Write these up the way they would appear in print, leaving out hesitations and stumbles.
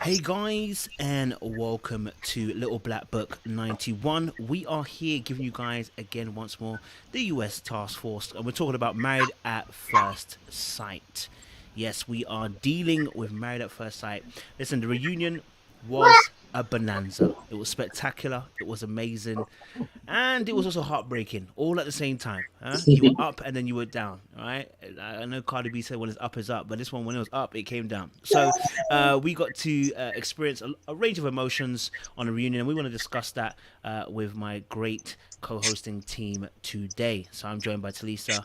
Hey guys, and welcome to Little Black Book 91. We are here giving you guys again once more the US Task Force, and we're talking about Married at First Sight. Yes, we are dealing with Married at First Sight. Listen, the reunion was a bonanza. It was spectacular, it was amazing, and it was also heartbreaking all at the same time. You were up and then you were down. All right, I know Cardi B said when it's up is up, but this one, when it was up, it came down. So we got to experience a range of emotions on a reunion, and we want to discuss that with my great co-hosting team today. So I'm joined by Talisa,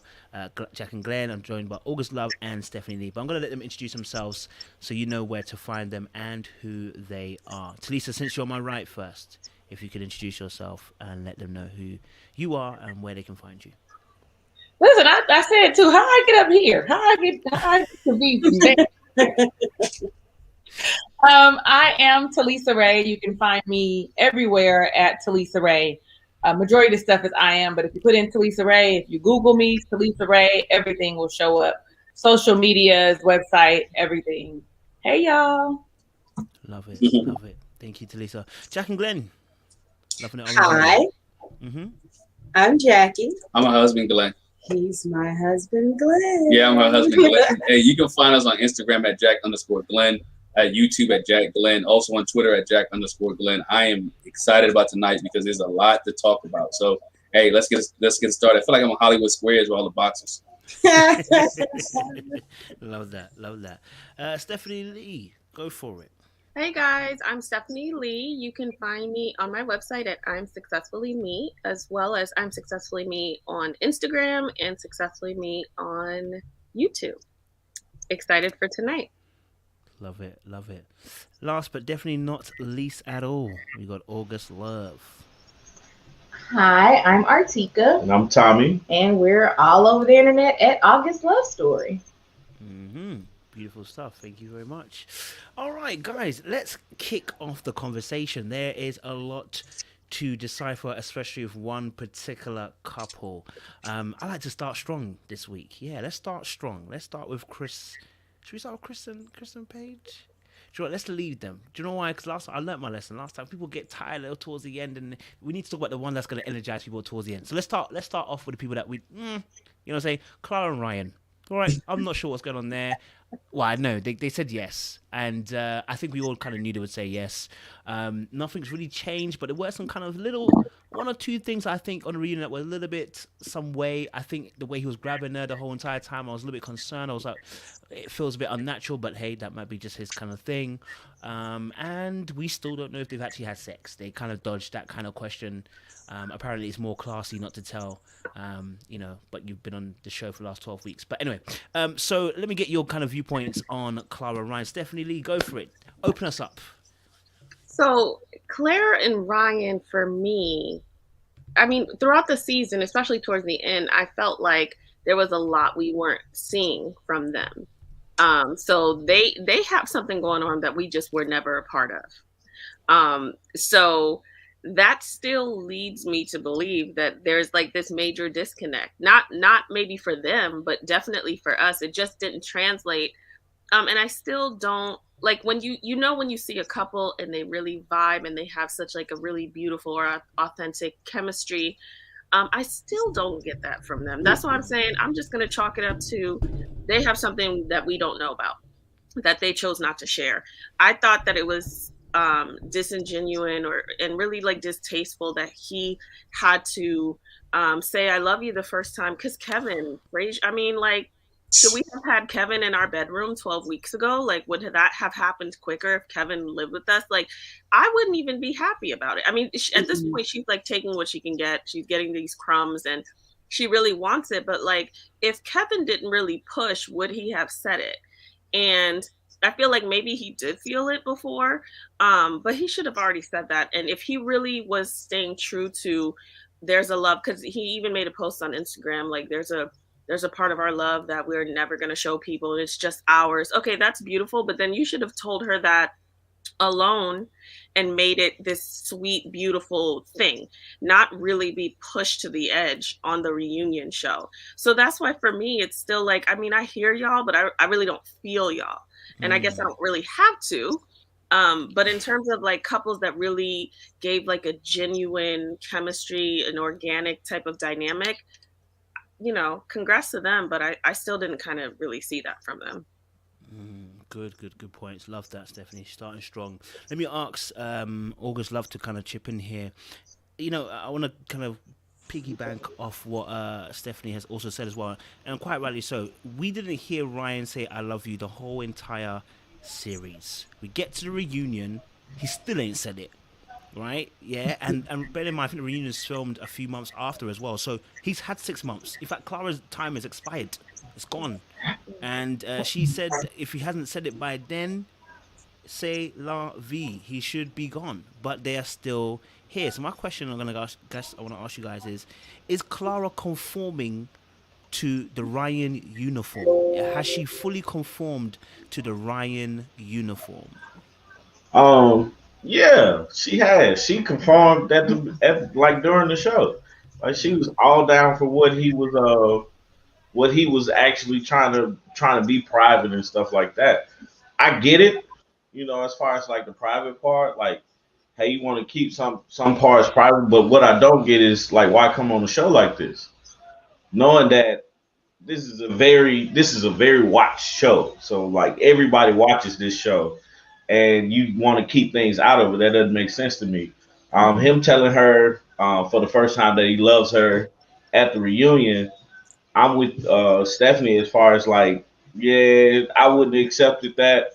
Jack and Glenn. I'm joined by August Love and Stephanie Lee. But I'm going to let them introduce themselves so you know where to find them and who they are. Talisa, since you're on my right first, if you could introduce yourself and let them know who you are and where they can find you. Listen, I said too, how I get up here? How I get to be there? I am Talisa Ray. You can find me everywhere at Talisa Ray. Majority of the stuff is I am, but if you put in Talisa Ray, if you Google me, Talisa Ray, everything will show up. Social medias, website, everything. Hey y'all. Love it, love it. Thank you, Talisa. Jack and Glenn. Loving it. Hi, I'm Jackie. I'm her husband, Glenn. He's my husband, Glenn. Yeah, I'm her husband, Glenn. Hey, you can find us on Instagram at Jack_Glenn, at YouTube at Jack Glenn, also on Twitter at Jack_Glenn. I am excited about tonight because there's a lot to talk about. So, hey, let's get started. I feel like I'm on Hollywood Squares with all the boxes. Love that, love that. Stephanie Lee, go for it. Hey guys, I'm Stephanie Lee. You can find me on my website at I'm Successfully Me, as well as I'm Successfully Me on Instagram and Successfully Me on YouTube. Excited for tonight. Love it, love it. Last but definitely not least at all, we got August Love. Hi, I'm Artieka. And I'm Tommy. And we're all over the internet at August Love Story. Beautiful stuff. Thank you very much. All right, guys, let's kick off the conversation. There is a lot to decipher, especially with one particular couple. I like to start strong this week. Yeah, let's start strong. Let's start with Chris. Should we start with Chris and Paige? Do you know what? Let's leave them. Do you know why? Because last time I learned my lesson. Last time people get tired a little towards the end, and we need to talk about the one that's going to energize people towards the end. So let's start off with the people that we, say Clara and Ryan. All right, I'm not sure what's going on there. Well, I know they said yes, and I think we all kind of knew they would say yes. Nothing's really changed, but there were some kind of little one or two things I think on the reunion that were a little bit some way. I think the way he was grabbing her the whole entire time, I was a little bit concerned. I was like, it feels a bit unnatural, but hey, that might be just his kind of thing. And we still don't know if they've actually had sex. They kind of dodged that kind of question. Apparently, it's more classy not to tell, but you've been on the show for the last 12 weeks. But anyway, so let me get your kind of viewpoints on Clara and Ryan. Stephanie Lee, go for it. Open us up. So Clara and Ryan, for me, I mean, throughout the season, especially towards the end, I felt like there was a lot we weren't seeing from them. So they have something going on that we just were never a part of. So that still leads me to believe that there's like this major disconnect, not maybe for them, but definitely for us. It just didn't translate. And I still don't like when when you see a couple and they really vibe and they have such like a really beautiful or authentic chemistry. I still don't get that from them. That's why I'm saying I'm just going to chalk it up to they have something that we don't know about that they chose not to share. I thought that it was disingenuous and really like distasteful that he had to say I love you the first time, because Kevin, I mean, like, should we have had Kevin in our bedroom 12 weeks ago? Like, would that have happened quicker if Kevin lived with us? Like, I wouldn't even be happy about it. I mean, at this point, she's like taking what she can get. She's getting these crumbs and she really wants it. But like, if Kevin didn't really push, would he have said it? And I feel like maybe he did feel it before, but he should have already said that. And if he really was staying true to there's a love, because he even made a post on Instagram, like there's a part of our love that we're never going to show people and it's just ours. Okay, that's beautiful. But then you should have told her that alone and made it this sweet, beautiful thing, not really be pushed to the edge on the reunion show. So that's why for me, it's still like, I mean, I hear y'all, but I really don't feel y'all. And I guess I don't really have to, But in terms of like couples that really gave like a genuine chemistry, an organic type of dynamic, you know, congrats to them. But I still didn't kind of really see that from them. Good points. Love that, Stephanie. Starting strong. Let me ask August Love to kind of chip in here. You know, I want to kind of piggyback off what Stephanie has also said as well, and quite rightly so. We didn't hear Ryan say "I love you" the whole entire series. We get to the reunion, he still ain't said it, right? Yeah, and bear in mind, I think the reunion is filmed a few months after as well, so he's had 6 months. In fact, Clara's time has expired; it's gone, and she said if he hasn't said it by then, say la vie, he should be gone, but they are still here. So my question I want to ask you guys is Clara conforming to the Ryan uniform? Has she fully conformed to the Ryan uniform? Yeah, she has. She conformed at like during the show. Like she was all down for what he was actually trying to be private and stuff like that. I get it, you know, as far as like the private part, like, hey, you want to keep some parts private, but what I don't get is like, why come on a show like this, knowing that this is a very watched show. So like everybody watches this show, and you want to keep things out of it. That doesn't make sense to me. Him telling her for the first time that he loves her at the reunion, I'm with Stephanie as far as like, yeah, I wouldn't have accepted that.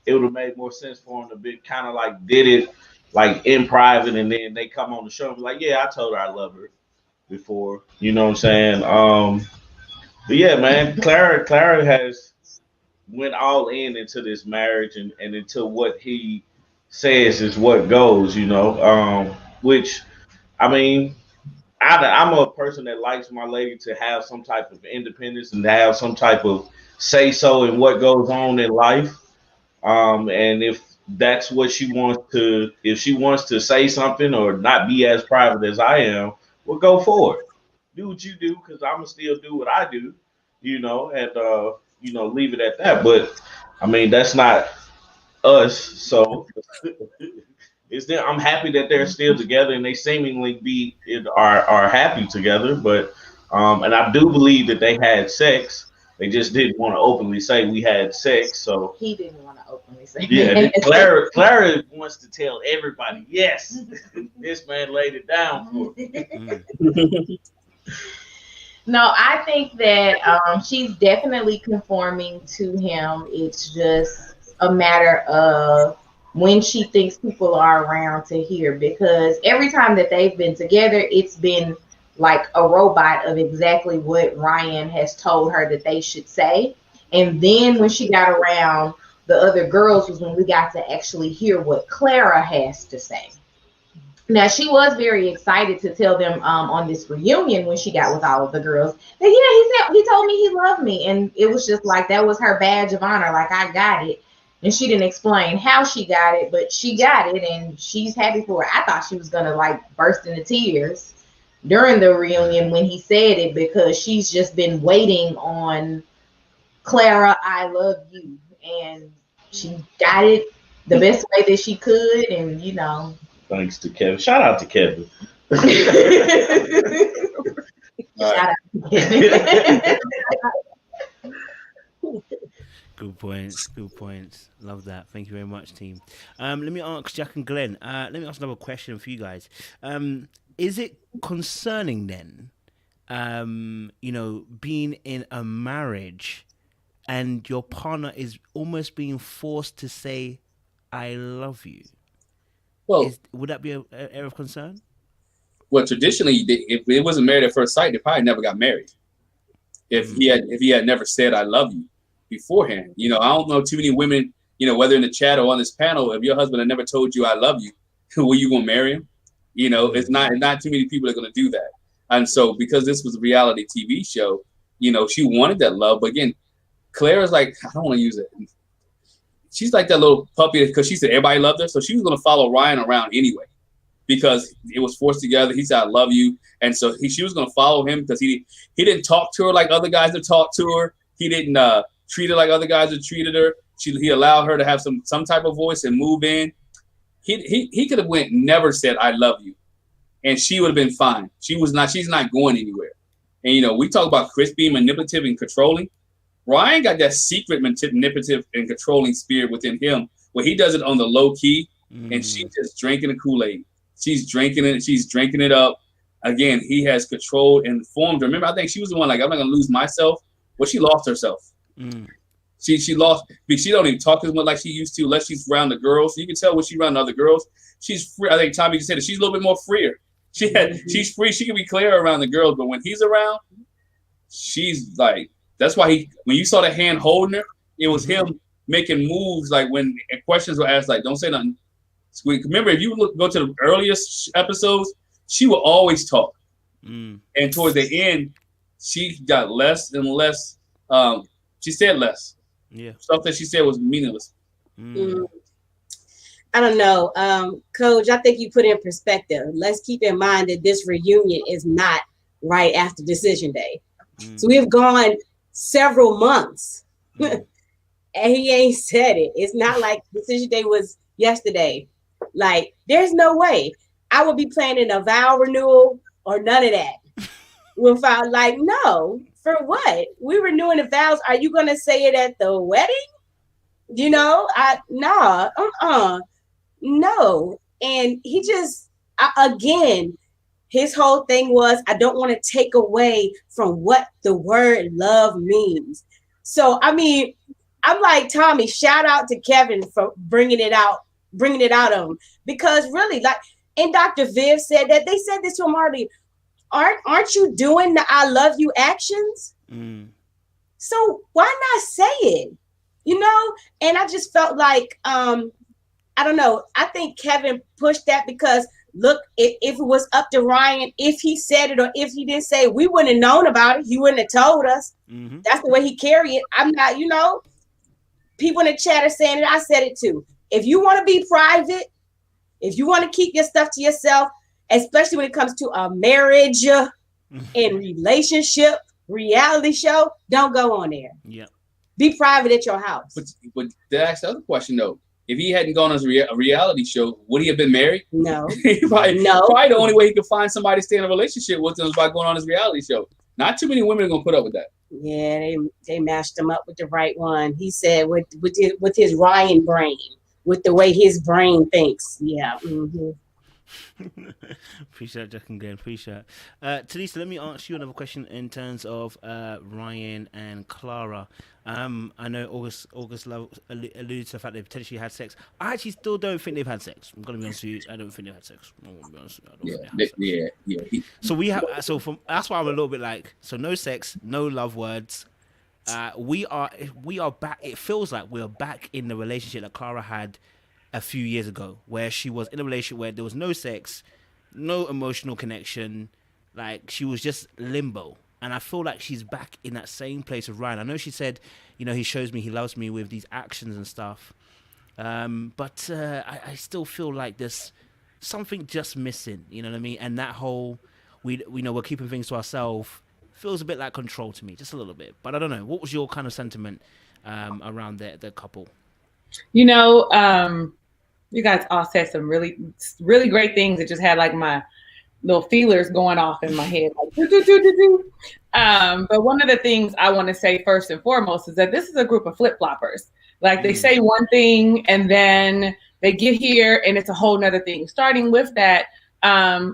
It would have made more sense for him to be kind of like did it like in private, and then they come on the show and be like, yeah, I told her I love her before. You know what I'm saying? But yeah, man, Clara has went all into this marriage, and into what he says is what goes, you know. Which, I mean, I'm a person that likes my lady to have some type of independence and to have some type of say so in what goes on in life. And if that's what she wants to, if she wants to say something or not be as private as I am, well, go for it. Do what you do, because I'm gonna still do what I do, you know, and you know, leave it at that. But I mean, that's not us. So I'm happy that they're still together, and they seemingly are happy together. But and I do believe that they had sex. They just didn't want to openly say we had sex. So He didn't want to openly say yeah, that. Clara wants to tell everybody, yes, this man laid it down for me. No, I think that she's definitely conforming to him. It's just a matter of when she thinks people are around to hear, because every time that they've been together, it's been like a robot of exactly what Ryan has told her that they should say. And then when she got around the other girls was when we got to actually hear what Clara has to say. Now, she was very excited to tell them on this reunion when she got with all of the girls that, he told me he loved me. And it was just like, that was her badge of honor. Like, I got it. And she didn't explain how she got it, but she got it, and she's happy for her. I thought she was going to like burst into tears during the reunion when he said it, because she's just been waiting on Clara, I love you. And she got it the best way that she could. And, you know. Thanks to Kevin. Shout out to Kevin. Shout out to Kevin. Good points. Love that. Thank you very much, team. Let me ask Jack and Glenn. Let me ask another question for you guys. Is it concerning then, being in a marriage and your partner is almost being forced to say, I love you? Well, would that be an area of concern? Well, traditionally, if it wasn't married at first sight, they probably never got married. If he had never said, I love you beforehand. You know, I don't know too many women, you know, whether in the chat or on this panel, if your husband had never told you I love you, were you going to marry him? You know, it's not too many people are going to do that. And so because this was a reality TV show, you know, she wanted that love. But again, Clara's like, I don't want to use it. She's like that little puppy because she said everybody loved her. So she was going to follow Ryan around anyway because it was forced together. He said, I love you. And so she was going to follow him because he didn't talk to her like other guys have talked to her. He didn't treat her like other guys have treated her. he allowed her to have some type of voice and move in. He could have never said I love you, and she would have been fine. She's not going anywhere. And we talk about Chris being manipulative and controlling. Ryan got that secret manipulative and controlling spirit within him, where he does it on the low key, and she's just drinking the Kool-Aid. She's drinking it. She's drinking it up. Again, he has controlled and formed her. Remember, I think she was the one like, I'm not gonna lose myself. Well, she lost herself. She lost because she don't even talk as much like she used to, unless she's around the girls. You can tell when she's around other girls, she's free. I think Tommy just said it. She's a little bit more freer. She's free. She can be clear around the girls, but when he's around, she's like. That's why when you saw the hand holding her, it was him making moves. Like when questions were asked, like don't say nothing. Remember, if you go to the earliest episodes, she would always talk, and towards the end, she got less and less. She said less. Yeah, stuff that she said was meaningless. I don't know, Coach. I think you put in perspective. Let's keep in mind that this reunion is not right after Decision Day, so we have gone several months, and he ain't said it. It's not like Decision Day was yesterday. Like, there's no way I would be planning a vow renewal or none of that. Without no. For what? We renewing the vows. Are you gonna say it at the wedding? No. And he just again, his whole thing was, I don't want to take away from what the word love means. So I mean, I'm like Tommy. Shout out to Kevin for bringing it out of him, because really, and Dr. Viv said that they said this to him already. Aren't you doing the I love you actions? So why not say it? And I just felt like, I don't know. I think Kevin pushed that because look, if it was up to Ryan, if he said it or if he didn't say it, we wouldn't have known about it. He wouldn't have told us. That's the way he carried it. I'm not, people in the chat are saying it. I said it too. If you want to be private, if you want to keep your stuff to yourself, especially when it comes to a marriage and relationship reality show, don't go on there. Yeah, be private at your house. But that's the other question though. If he hadn't gone on a reality show, would he have been married? No. Probably the only way he could find somebody to stay in a relationship with him was by going on his reality show. Not too many women are gonna put up with that. Yeah, they matched him up with the right one. He said with his Ryan brain, with the way his brain thinks. Yeah. Appreciate that, Jack and Glenn. Appreciate it. Talisa, let me ask you another question in terms of Ryan and Clara. I know August Love alluded to the fact they potentially had sex. I actually still don't think they've had sex. I'm gonna be honest with you. I don't think they've had sex. So that's why I'm a little bit like, so no sex, no love words. We are back. It feels like we're back in the relationship that Clara had a few years ago, where she was in a relationship where there was no sex, no emotional connection, like she was just limbo. And I feel like she's back in that same place with Ryan. I know she said, he shows me he loves me with these actions and stuff. But I still feel like there's something just missing, you know what I mean? And that whole, we know we're keeping things to ourselves feels a bit like control to me, just a little bit. But I don't know. What was your kind of sentiment around the couple? You guys all said some really, really great things. It just had like my little feelers going off in my head. Like, but one of the things I want to say first and foremost is that this is a group of flip-floppers. Like they say one thing and then they get here and it's a whole nother thing. Starting with that,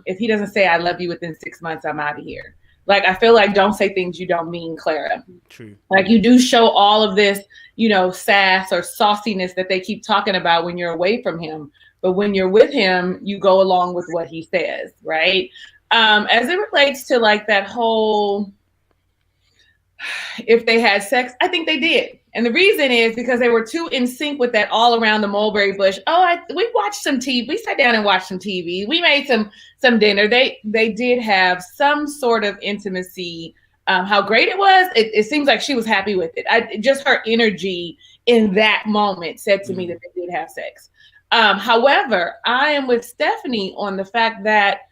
if he doesn't say I love you within 6 months, I'm out of here. Like, I feel like don't say things you don't mean, Clara. True. Like you do show all of this, sass or sauciness that they keep talking about when you're away from him. But when you're with him, you go along with what he says, right? As it relates to like that whole, if they had sex, I think they did. And the reason is because they were too in sync with that all around the mulberry bush. We watched some TV. We sat down and watched some TV. We made some dinner. They did have some sort of intimacy. How great it was. It seems like she was happy with it. Just her energy in that moment said to me that they did have sex. However, I am with Stephanie on the fact that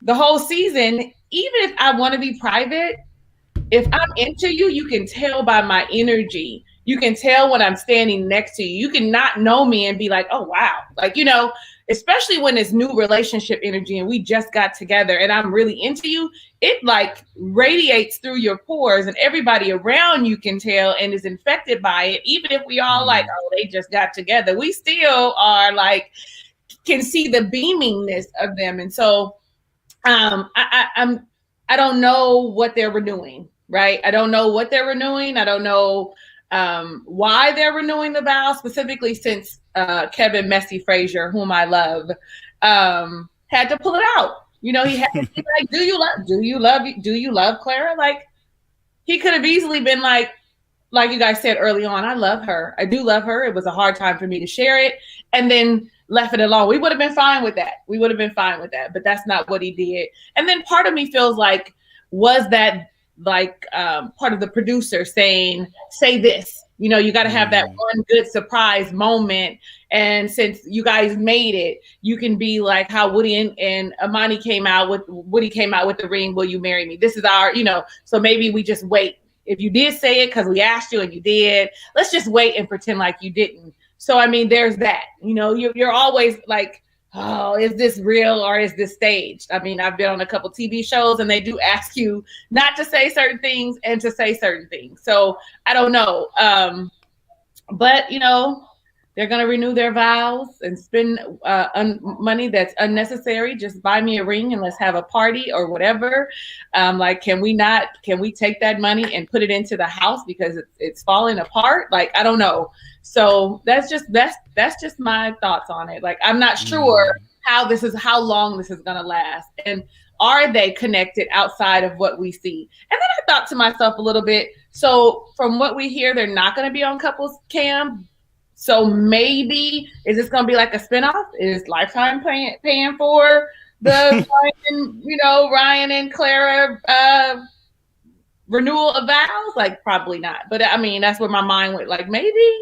the whole season, even if I want to be private, if I'm into you, you can tell by my energy. You can tell when I'm standing next to you. You can not know me and be like, oh, wow. Like, you know, especially when it's new relationship energy and we just got together and I'm really into you, it like radiates through your pores and everybody around you can tell and is infected by it. Even if we all like, oh, they just got together, we still are like, can see the beamingness of them. And so I don't know what they're renewing, right? I don't know what they're renewing. I don't know why they're renewing the vows, specifically since Kevin Messy Frazier, whom I love, had to pull it out. You know, he had to be like, do you love Clara? Like, he could have easily been like you guys said early on, I love her. I do love her. It was a hard time for me to share it. And then left it alone. We would have been fine with that. But that's not what he did. And then part of me feels like, was that like part of the producer saying, say this, you know, you got to have that one good surprise moment. And since you guys made it, you can be like how Woody and Amani came out with the ring. Will you marry me? This is our, you know, so maybe we just wait. If you did say it because we asked you and you did, let's just wait and pretend like you didn't. So, I mean, there's that, you know, you're always like, oh, is this real or is this staged? I mean, I've been on a couple TV shows and they do ask you not to say certain things and to say certain things. So I don't know. But, you know, they're going to renew their vows and spend money that's unnecessary. Just buy me a ring and let's have a party or whatever. Like, can we take that money and put it into the house because it's falling apart? Like, I don't know. So that's just my thoughts on it. Like, I'm not sure how long this is going to last. And are they connected outside of what we see? And then I thought to myself a little bit, so from what we hear, they're not going to be on couples cam. So maybe, is this going to be like a spinoff? Is Lifetime paying for the Ryan and Clara renewal of vows? Like, probably not. But I mean, that's where my mind went. Like, maybe,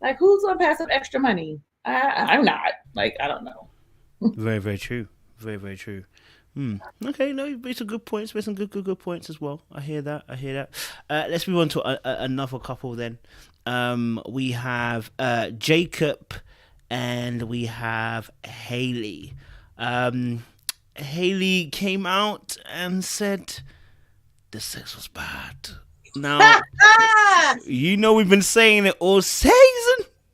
like, who's going to pass up extra money? I'm not. Like, I don't know. Very, very true. Very, very true. Okay, no, you've made some good points. Made some good points as well. I hear that. Let's move on to another couple then. We have Jacob and we have Hailey. Hailey came out and said the sex was bad. Now, you know, we've been saying it all season.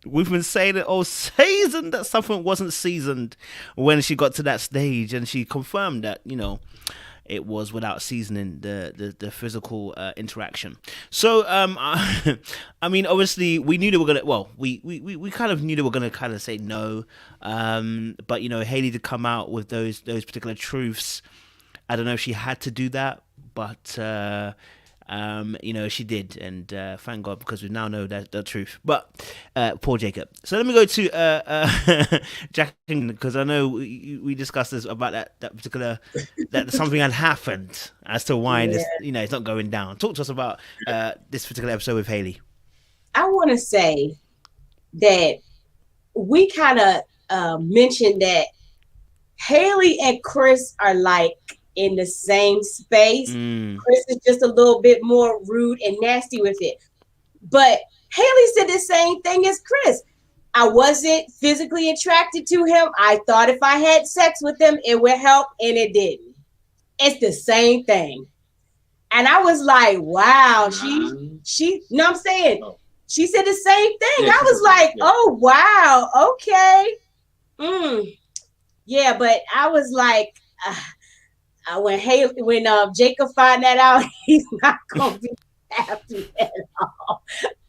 That something wasn't seasoned when she got to that stage, and she confirmed that, you know, it was without seasoning the physical interaction. So I mean, obviously we knew they were gonna. Well, we kind of knew they were gonna kind of say no. But you know, Hailey did come out with those particular truths. I don't know if she had to do that, but you know, she did, and thank God, because we now know that the truth. But poor Jacob. So let me go to Jack, because I know we discussed this about that particular that something had happened as to why this, you know, it's not going down. Talk to us about this particular episode with Hailey. I want to say that we kind of mentioned that Hailey and Chris are like in the same space. Chris is just a little bit more rude and nasty with it. But Hailey said the same thing as Chris. I wasn't physically attracted to him. I thought if I had sex with him, it would help, and it didn't. It's the same thing. And I was like, wow, she, you know what I'm saying? She said the same thing. Yeah, I was like, oh, wow, okay. Yeah, but I was like, when Jacob find that out, he's not gonna be happy at all.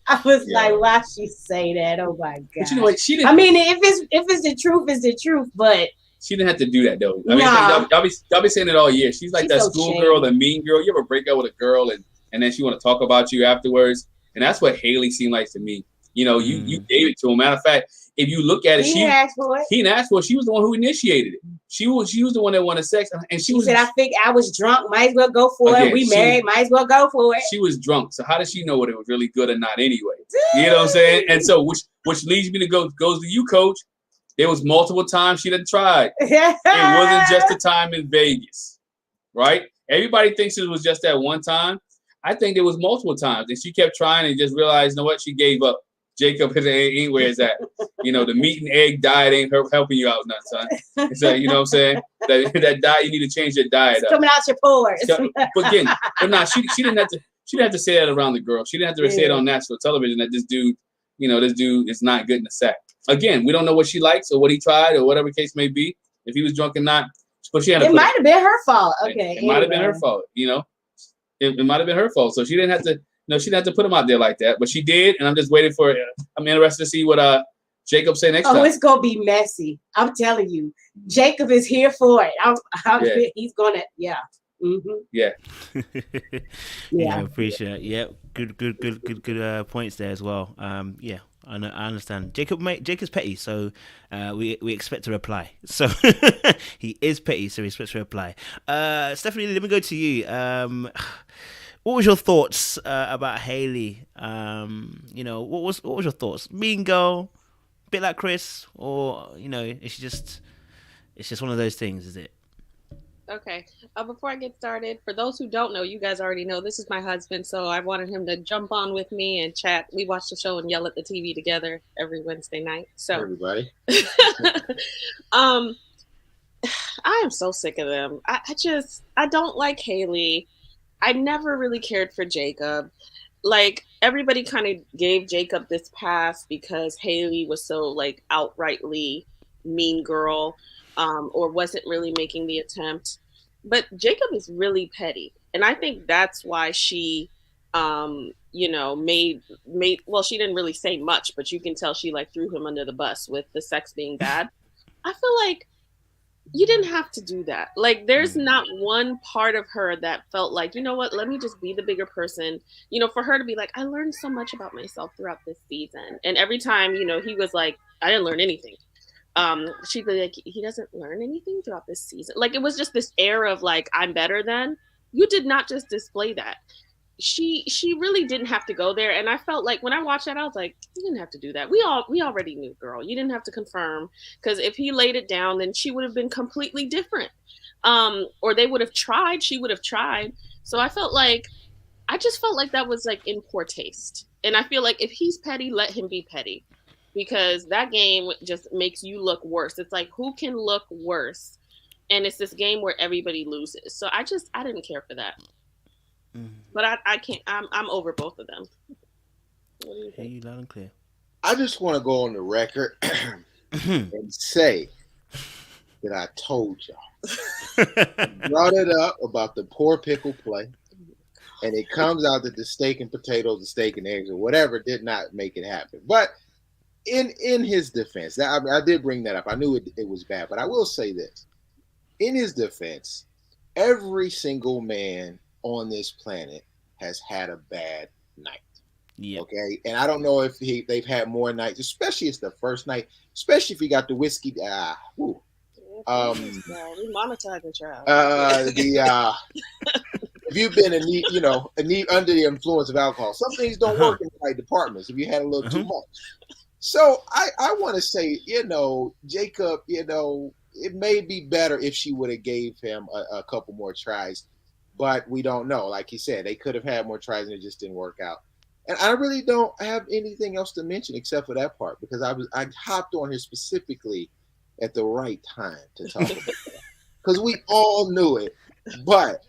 I was like, why she say that? Oh my god! But you know what? She didn't. I mean, if it's the truth, it's the truth. But she didn't have to do that though. I mean, y'all be saying it all year. She's like that school girl, the mean girl. You ever break up with a girl and then she want to talk about you afterwards? And that's what Hailey seemed like to me. You know, you gave it to him. Matter of fact, if you look at it, he didn't ask for it. She was the one who initiated it. She was the one that wanted sex, and she said, "I think I was drunk. Might as well go for it. We married. Might as well go for it." She was drunk, so how does she know what it was really good or not anyway? You know what I'm saying? And so, which leads me to goes to you, Coach. There was multiple times she done tried. It wasn't just the time in Vegas, right? Everybody thinks it was just that one time. I think there was multiple times, and she kept trying and just realized, you know what? She gave up. Jacob ain't where it's at. You know, the meat and egg diet ain't helping you out, son. So, you know what I'm saying? That diet, you need to change your diet up. Coming out your pores. But again, she didn't have to say that around the girl. She didn't have to say it on national television that this dude is not good in the sack. Again, we don't know what she likes or what he tried or whatever case may be. If he was drunk or not, but she had. It might have been her fault. Okay, it might have been her fault. You know, it might have been her fault. So she didn't have to. No, she didn't have to put him out there like that, but she did, and I'm just waiting for it. I'm interested to see what Jacob say next time. Oh, it's gonna be messy. I'm telling you, Jacob is here for it. He's gonna, yeah. Mm-hmm. Yeah. Yeah, appreciate it. Yeah, good points there as well. Yeah, I understand. Jacob's petty, so we expect a reply. So he is petty, so we expect a reply. Stephanie, let me go to you. What was your thoughts about Hailey? What was your thoughts? Mean girl, bit like Chris, or it's just one of those things, is it? Okay. Before I get started, for those who don't know, you guys already know this is my husband, so I wanted him to jump on with me and chat. We watch the show and yell at the TV together every Wednesday night. So everybody. I am so sick of them. I don't like Hailey. I never really cared for Jacob. Like, everybody kind of gave Jacob this pass because Hailey was so, like, outrightly mean girl, or wasn't really making the attempt. But Jacob is really petty. And I think that's why she, made, well, she didn't really say much, but you can tell she, like, threw him under the bus with the sex being bad. I feel like you didn't have to do that. Like, there's not one part of her that felt like, you know what, let me just be the bigger person. For her to be like, I learned so much about myself throughout this season. And every time, he was like, I didn't learn anything. She'd be like, he doesn't learn anything throughout this season. Like, it was just this air of like, I'm better than. You did not just display that. She really didn't have to go there. And I felt like when I watched that, I was like, you didn't have to do that. We already knew, girl. You didn't have to confirm, because if he laid it down, then she would have been completely different. Or they would have tried. She would have tried. So I just felt like that was like in poor taste. And I feel like if he's petty, let him be petty, because that game just makes you look worse. It's like, who can look worse? And it's this game where everybody loses. So I didn't care for that. But I can't. I'm over both of them. What do you think? You loud and clear. I just want to go on the record and say that I told y'all. Brought it up about the poor pickle play, and it comes out that the steak and potatoes, the steak and eggs, or whatever did not make it happen. But in his defense, I did bring that up. I knew it was bad, but I will say this: in his defense, every single man on this planet has had a bad night. Yeah. Okay. And I don't know if they've had more nights, especially it's the first night, especially if you got the whiskey. We monetizing, child. If you've been under the influence of alcohol, some things don't work in the right departments if you had a little too much. So I want to say, Jacob, it may be better if she would have gave him a couple more tries. But we don't know. Like he said, they could have had more tries and it just didn't work out. And I really don't have anything else to mention except for that part, because I hopped on here specifically at the right time to talk about that, because we all knew it. But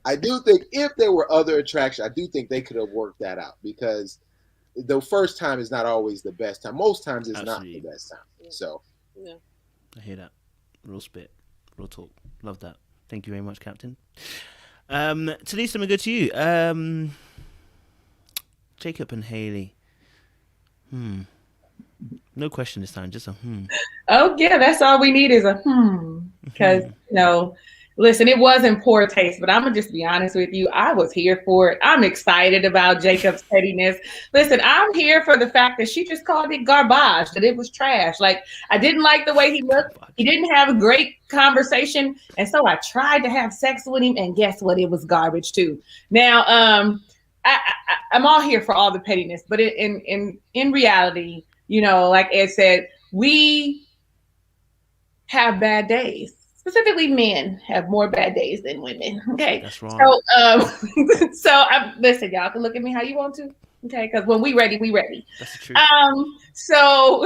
I do think if there were other attractions, I do think they could have worked that out, because the first time is not always the best time. Most times it's not the best time. Yeah. So yeah. I hear that. Real spit. Real talk. Love that. Thank you very much, Captain. Talisa, I'm going to go to you. Jacob and Hailey. No question this time, just a Oh, yeah, that's all we need is a because, listen, it wasn't poor taste, but I'm going to just be honest with you. I was here for it. I'm excited about Jacob's pettiness. Listen, I'm here for the fact that she just called it garbage, that it was trash. Like, I didn't like the way he looked. He didn't have a great conversation. And so I tried to have sex with him, and guess what? It was garbage too. Now, I'm all here for all the pettiness, but in reality, like Ed said, we have bad days. specifically men have more bad days than women. Okay, That's wrong. So listen, y'all can look at me how you want to. Okay, because when we ready, we ready. That's the truth. So,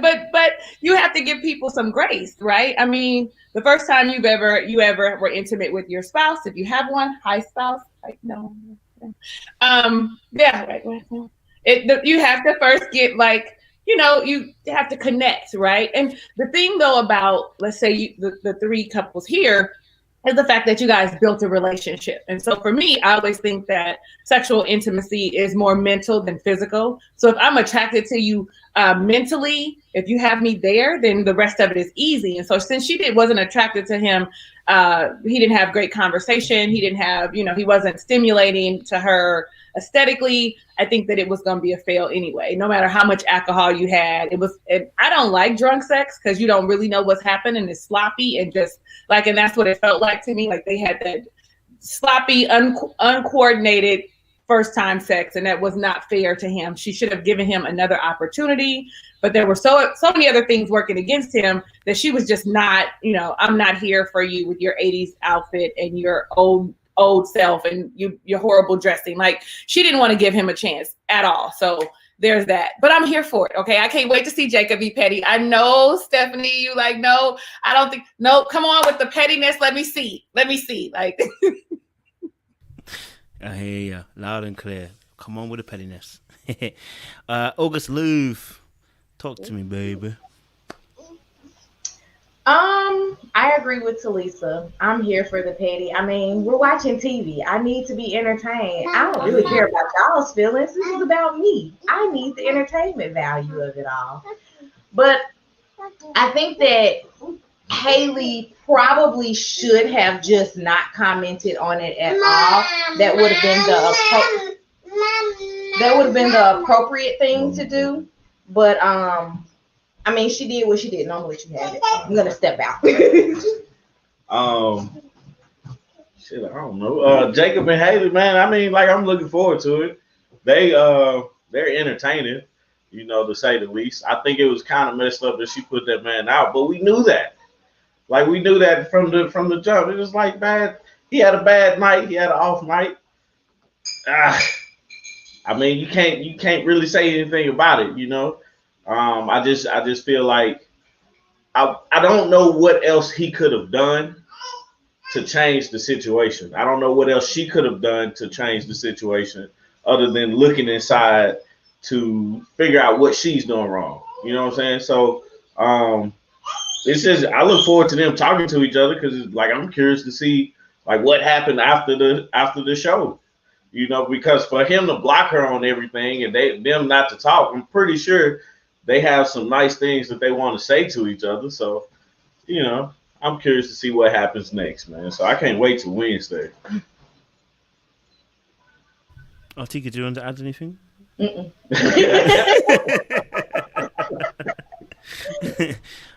but you have to give people some grace, right? I mean, the first time you ever were intimate with your spouse, if you have one, hi spouse, like no, yeah, right. You have to first get like, you have to connect, right? And the thing though about, let's say the three couples here, is the fact that you guys built a relationship. And so for me, I always think that sexual intimacy is more mental than physical. So if I'm attracted to you mentally, if you have me there, then the rest of it is easy. And so since she wasn't attracted to him, he didn't have great conversation. He didn't have, he wasn't stimulating to her aesthetically. I think that it was going to be a fail anyway, no matter how much alcohol you had. I don't like drunk sex because you don't really know what's happened and it's sloppy and just like, and that's what it felt like to me. Like they had that sloppy, uncoordinated first time sex, and that was not fair to him. She should have given him another opportunity, but there were so many other things working against him that she was just not, I'm not here for you with your 80s outfit and your old self and your horrible dressing. Like she didn't want to give him a chance at all. So there's that, but I'm here for it. Okay. I can't wait to see Jacob be petty. I know, Stephanie, you like, no, I don't think, no, come on with the pettiness. Let me see. Like, I hear you loud and clear. Come on with the pettiness. August Louv, talk to me, baby. I agree with Talisa. I'm here for the petty. I mean, we're watching TV. I need to be entertained. I don't really care about y'all's feelings. This is about me. I need the entertainment value of it all. But I think that Hailey probably should have just not commented on it at all. That would have been the appropriate thing to do. But I mean, she did what she did. I'm gonna let you have it. I'm gonna step out. Shit, I don't know. Jacob and Hailey, man. I mean, like I'm looking forward to it. They're entertaining, to say the least. I think it was kind of messed up that she put that man out, but we knew that. Like we knew that from the jump. It was like bad. He had a bad night. He had an off night. I mean, you can't really say anything about it, I just feel like I don't know what else he could have done to change the situation. I don't know what else she could have done to change the situation other than looking inside to figure out what she's doing wrong. You know what I'm saying? So it's just I look forward to them talking to each other because like I'm curious to see like what happened after the show. Because for him to block her on everything and them not to talk, I'm pretty sure they have some nice things that they want to say to each other. So, I'm curious to see what happens next, man. So I can't wait till Wednesday. Artieka, do you want to add anything?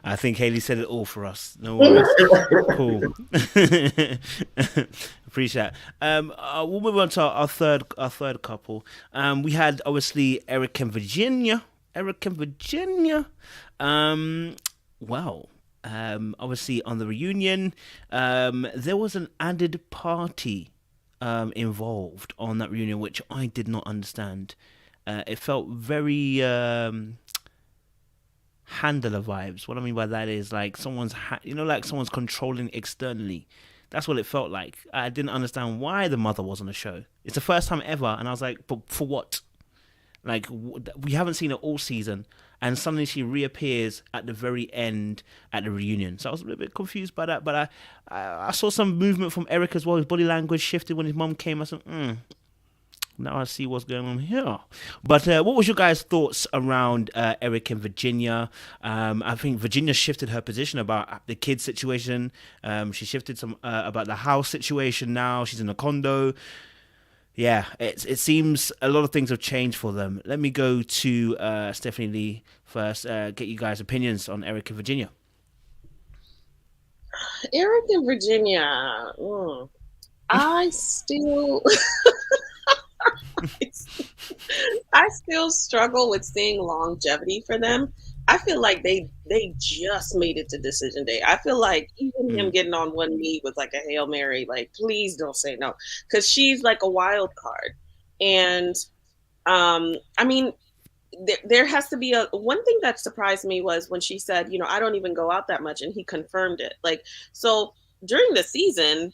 I think Hailey said it all for us. No worries. Cool. Appreciate it. We'll move on to our third couple. We had obviously Eric and Virginia. Wow. Obviously on the reunion, there was an added party involved on that reunion, which I did not understand. It felt very handler vibes. What I mean by that is like someone's like someone's controlling externally. That's what it felt like. I didn't understand why the mother was on the show. It's the first time ever, and I was like, but for what? Like, we haven't seen her all season, and suddenly she reappears at the very end at the reunion. So I was a little bit confused by that, but I saw some movement from Eric as well. His body language shifted when his mom came. I said, now I see what's going on here. But what was your guys' thoughts around Eric and Virginia? I think Virginia shifted her position about the kids situation. She shifted some about the house situation now. She's in a condo. Yeah, it seems a lot of things have changed for them. Let me go to Stephanie Lee first. Get you guys' opinions on Eric and Virginia. Eric and Virginia. I still... I still struggle with seeing longevity for them. I feel like they just made it to decision day. I feel like even him getting on one knee was like a Hail Mary, like, please don't say no. Because she's like a wild card. And I mean, there has to be one thing that surprised me was when she said, you know, I don't even go out that much, and he confirmed it. Like, so during the season,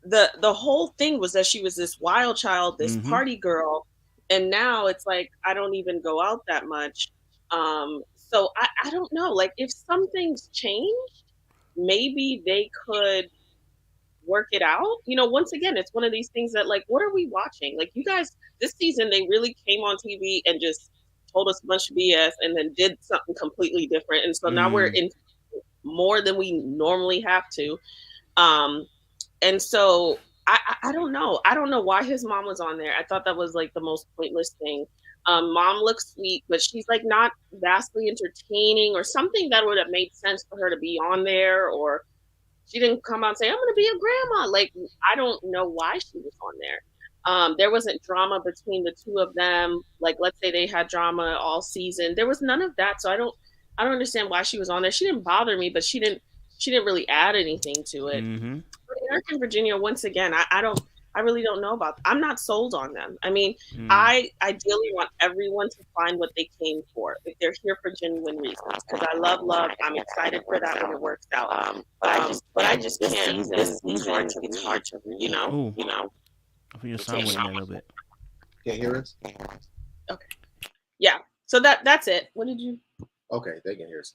the whole thing was that she was this wild child, this party girl, and now it's like I don't even go out that much. So I don't know, like if something's changed, maybe they could work it out. You know, once again, it's one of these things that, like, what are we watching? Like, you guys, this season, they really came on TV and just told us a bunch of BS and then did something completely different. And so now we're in more than we normally have to. And so I don't know. I don't know why his mom was on there. I thought that was like the most pointless thing. Mom looks sweet, but she's like not vastly entertaining or something that would have made sense for her to be on there. Or she didn't come out and say, I'm going to be a grandma. Like, I don't know why she was on there. There wasn't drama between the two of them. Like, let's say they had drama all season. There was none of that. So I don't understand why she was on there. She didn't bother me, but she didn't really add anything to it. But Eric and Virginia, once again, I really don't know about them. I'm not sold on them. I mean, I ideally want everyone to find what they came for, if they're here for genuine reasons. Because I love love. I'm excited for that when it works out. But I just can't. It's hard to, you know. I think your sound went in there a little bit. Can't hear us? Okay. Yeah. So that's it. What did you? Okay, they can hear us.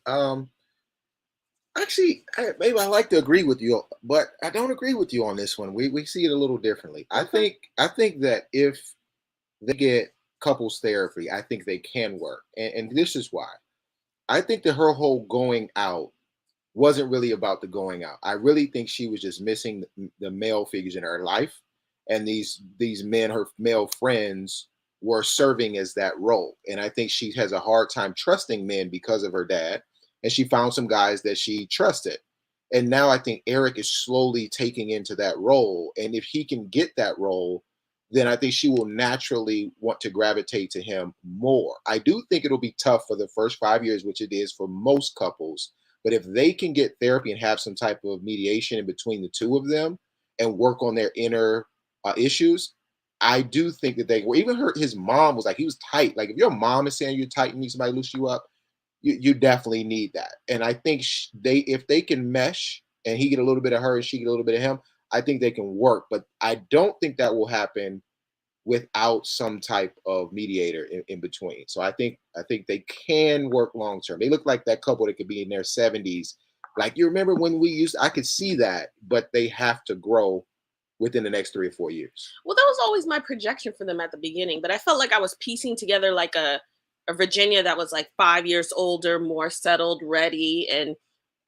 Actually, maybe I like to agree with you, but I don't agree with you on this one. We see it a little differently. I think that if they get couples therapy, I think they can work. And this is why. I think that her whole going out wasn't really about the going out. I really think she was just missing the male figures in her life. And these men, her male friends, were serving as that role. And I think she has a hard time trusting men because of her dad. And she found some guys that she trusted. And now I think Eric is slowly taking into that role. And if he can get that role, then I think she will naturally want to gravitate to him more. I do think it'll be tough for the first 5 years, which it is for most couples. But if they can get therapy and have some type of mediation in between the two of them and work on their inner issues, I do think that they will. Even his mom was like, he was tight. Like, if your mom is saying you're tight and need somebody to loose you up, you definitely need that. And I think if they can mesh and he get a little bit of her and she get a little bit of him, I think they can work. But I don't think that will happen without some type of mediator in between. So I think they can work long term. They look like that couple that could be in their 70s. Like, you remember when I could see that, but they have to grow within the next 3 or 4 years. Well, that was always my projection for them at the beginning, but I felt like I was piecing together like a Virginia that was like 5 years older, more settled, ready, and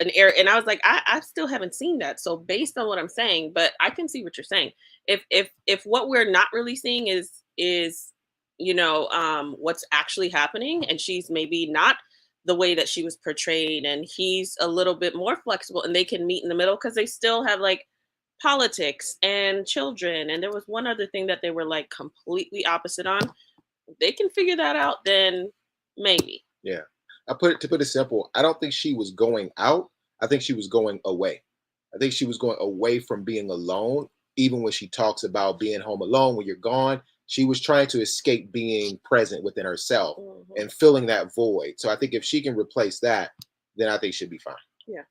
Eric. And I was like, I still haven't seen that. So based on what I'm saying, but I can see what you're saying. If what we're not really seeing is what's actually happening, and she's maybe not the way that she was portrayed, and he's a little bit more flexible, and they can meet in the middle because they still have like politics and children, and there was one other thing that they were like completely opposite on. If they can figure that out, then maybe. Yeah. To put it simple, I don't think she was going out. I think she was going away. I think she was going away from being alone. Even when she talks about being home alone when you're gone, she was trying to escape being present within herself and filling that void. So I think if she can replace that, then I think she'll be fine. Yeah.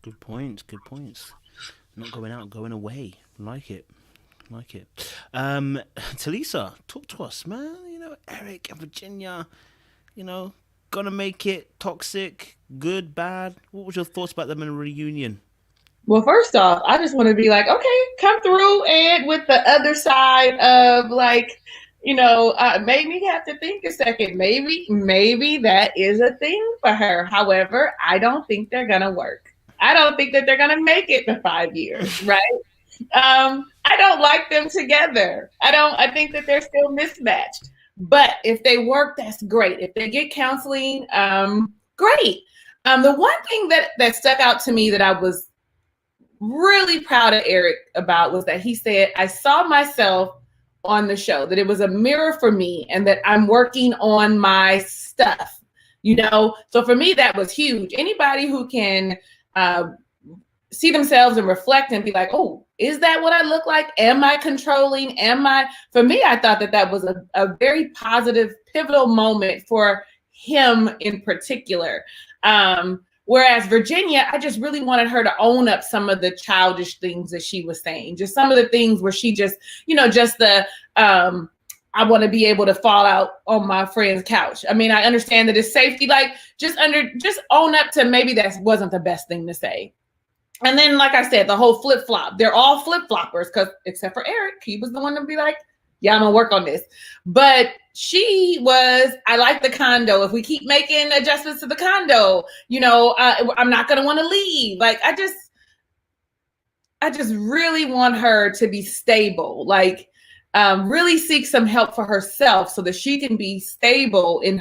Good points. Not going out, going away. Like it. Talisa, talk to us, man. Eric and Virginia, gonna make it, toxic, good, bad. What was your thoughts about them in a reunion? Well, first off, I just want to be like, okay, come through and with the other side of like, made me have to think a second. Maybe that is a thing for her. However, I don't think they're gonna work. I don't think that they're gonna make it to 5 years, right? I don't like them together. I think that they're still mismatched. But if they work, that's great. If they get counseling, great. The one thing that stuck out to me that I was really proud of Eric about was that he said, I saw myself on the show, that it was a mirror for me and that I'm working on my stuff, you know? So for me, that was huge. Anybody who can see themselves and reflect and be like, oh, is that what I look like? Am I controlling? For me, I thought that was a very positive, pivotal moment for him in particular. Whereas Virginia, I just really wanted her to own up some of the childish things that she was saying, just some of the things where she just, just the, I want to be able to fall out on my friend's couch. I mean, I understand that it's safety, like just own up to maybe that wasn't the best thing to say. And then, like I said, the whole flip-flop, they're all flip-floppers except for Eric. He was the one to be like, yeah, I'm gonna work on this. But she was, I like the condo. If we keep making adjustments to the condo, I'm not gonna want to leave. Like, I just really want her to be stable. Like, really seek some help for herself so that she can be stable in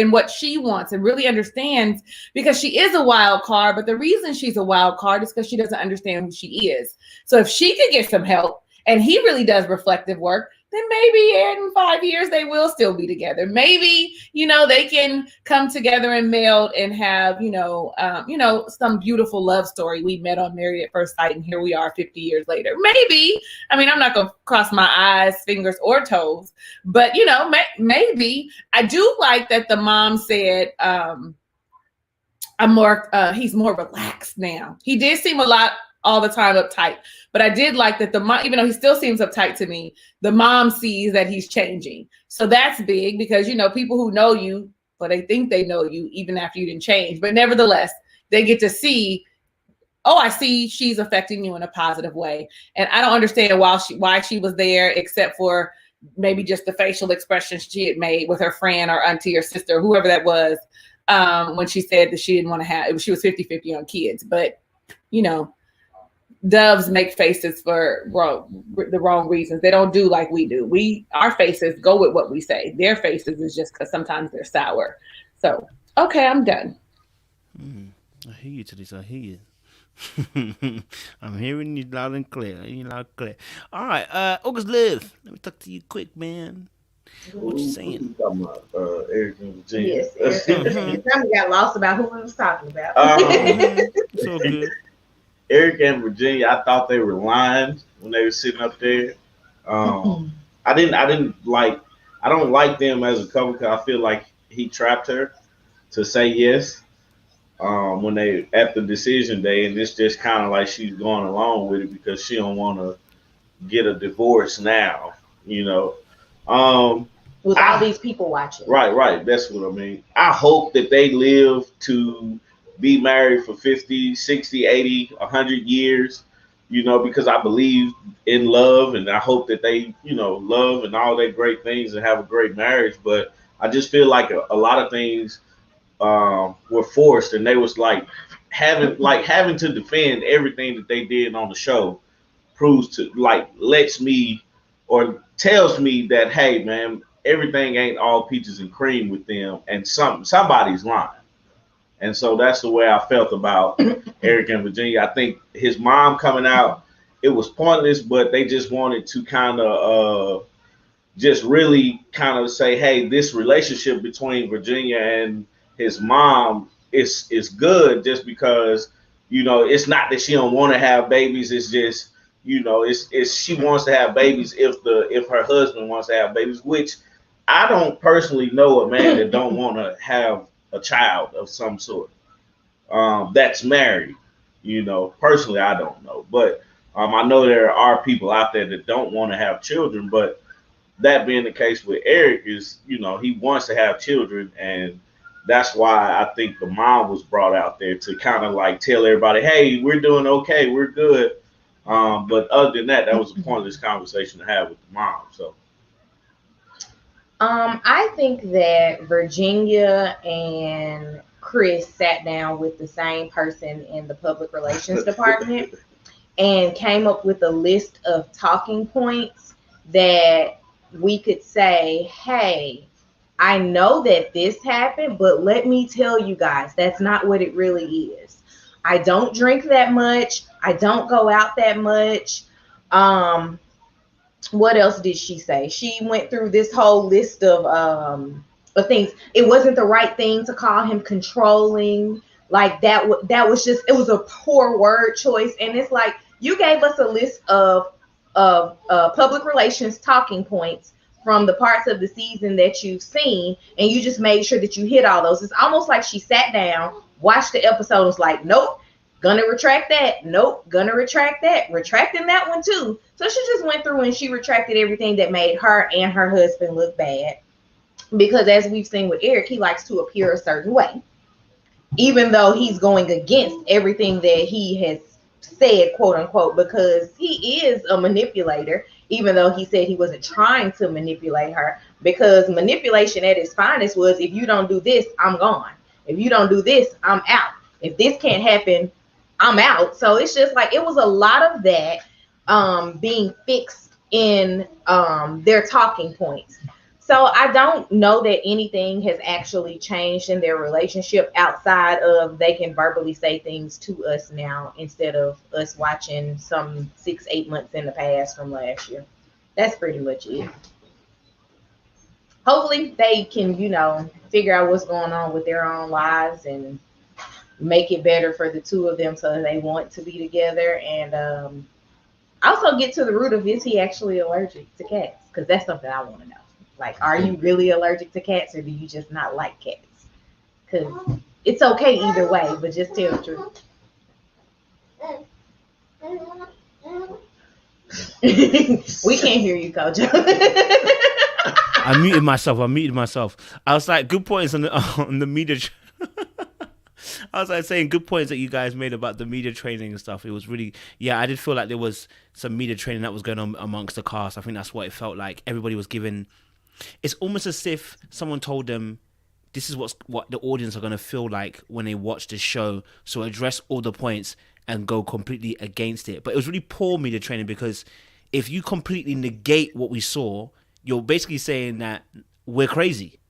what she wants and really understands, because she is a wild card. But the reason she's a wild card is because she doesn't understand who she is. So if she could get some help and he really does reflective work, then maybe in 5 years they will still be together. Maybe, they can come together and meld and have, some beautiful love story. We met on Married at First Sight, and here we are 50 years later. Maybe. I mean, I'm not going to cross my eyes, fingers, or toes, but, maybe. I do like that the mom said, he's more relaxed now. He did seem a lot all the time uptight, but I did like that the mom, even though he still seems uptight to me, the mom sees that he's changing. So that's big, because people who know you, but they think they know you even after you didn't change, but nevertheless they get to see, oh, I see she's affecting you in a positive way. And I don't understand why she was there, except for maybe just the facial expressions she had made with her friend or auntie or sister, whoever that was, when she said that she didn't want to have, she was 50-50 on kids. But doves make faces for the wrong reasons. They don't do like we do. Our faces go with what we say. Their faces is just because sometimes they're sour. So, okay, I'm done. I hear you, Teresa. I hear you. I'm hearing you loud and clear. All right, August Live. Let me talk to you quick, man. What you saying? Talking about Eric and Virginia. Yes, Eric. We got lost about who we was talking about. So good. Eric and Virginia, I thought they were lying when they were sitting up there. I don't like them as a couple, because I feel like he trapped her to say yes when they at the decision day, and it's just kind of like she's going along with it because she don't want to get a divorce now, with all these people watching. Right. That's what I mean. I hope that they live to be married for 50, 60, 80, 100 years, because I believe in love, and I hope that they, love and all that great things and have a great marriage. But I just feel like a lot of things were forced, and they was having to defend everything that they did on the show tells me that, hey man, everything ain't all peaches and cream with them, and somebody's lying. And so that's the way I felt about Eric and Virginia. I think his mom coming out, it was pointless, but they just wanted to kind of just really kind of say, hey, this relationship between Virginia and his mom is good, just because, it's not that she don't want to have babies. It's just, it's she wants to have babies if her husband wants to have babies, which I don't personally know a man that don't want to have a child of some sort that's married. Personally, I don't know, but I know there are people out there that don't want to have children. But that being the case with Eric is, he wants to have children, and that's why I think the mom was brought out there to kind of tell everybody, hey, we're doing okay, we're good. But other than that was a pointless conversation to have with the mom. So I think that Virginia and Chris sat down with the same person in the public relations department and came up with a list of talking points that we could say, hey, I know that this happened, but let me tell you guys, that's not what it really is. I don't drink that much. I don't go out that much. what else did she say? She went through this whole list of things. It wasn't the right thing to call him controlling. Like that was just, it was a poor word choice. And it's like, you gave us a list of public relations talking points from the parts of the season that you've seen, and you just made sure that you hit all those. It's almost like she sat down, watched the episode, was like, nope, gonna retract that. Nope, gonna retract that. Retracting that one too. So she just went through and she retracted everything that made her and her husband look bad. Because as we've seen with Eric, he likes to appear a certain way, even though he's going against everything that he has said, quote unquote, because he is a manipulator, even though he said he wasn't trying to manipulate her. Because manipulation at its finest was, if you don't do this, I'm gone. If you don't do this, I'm out. If this can't happen, I'm out. So it's just like, it was a lot of that being fixed in their talking points. So I don't know that anything has actually changed in their relationship outside of they can verbally say things to us now instead of us watching some 6-8 months in the past from last year. That's pretty much it. Hopefully they can, figure out what's going on with their own lives and make it better for the two of them so they want to be together. And also get to the root of, is he actually allergic to cats? Because that's something I want to know. Like, are you really allergic to cats, or do you just not like cats? Because it's okay either way, but just tell the truth. We can't hear you, Coach. I muted myself. I was like, good points on the media. I was like saying good points that you guys made about the media training and stuff. It was really, I did feel like there was some media training that was going on amongst the cast. I think that's what it felt like. Everybody was given. It's almost as if someone told them, this is what the audience are going to feel like when they watch this show. So address all the points and go completely against it. But it was really poor media training, because if you completely negate what we saw, you're basically saying that we're crazy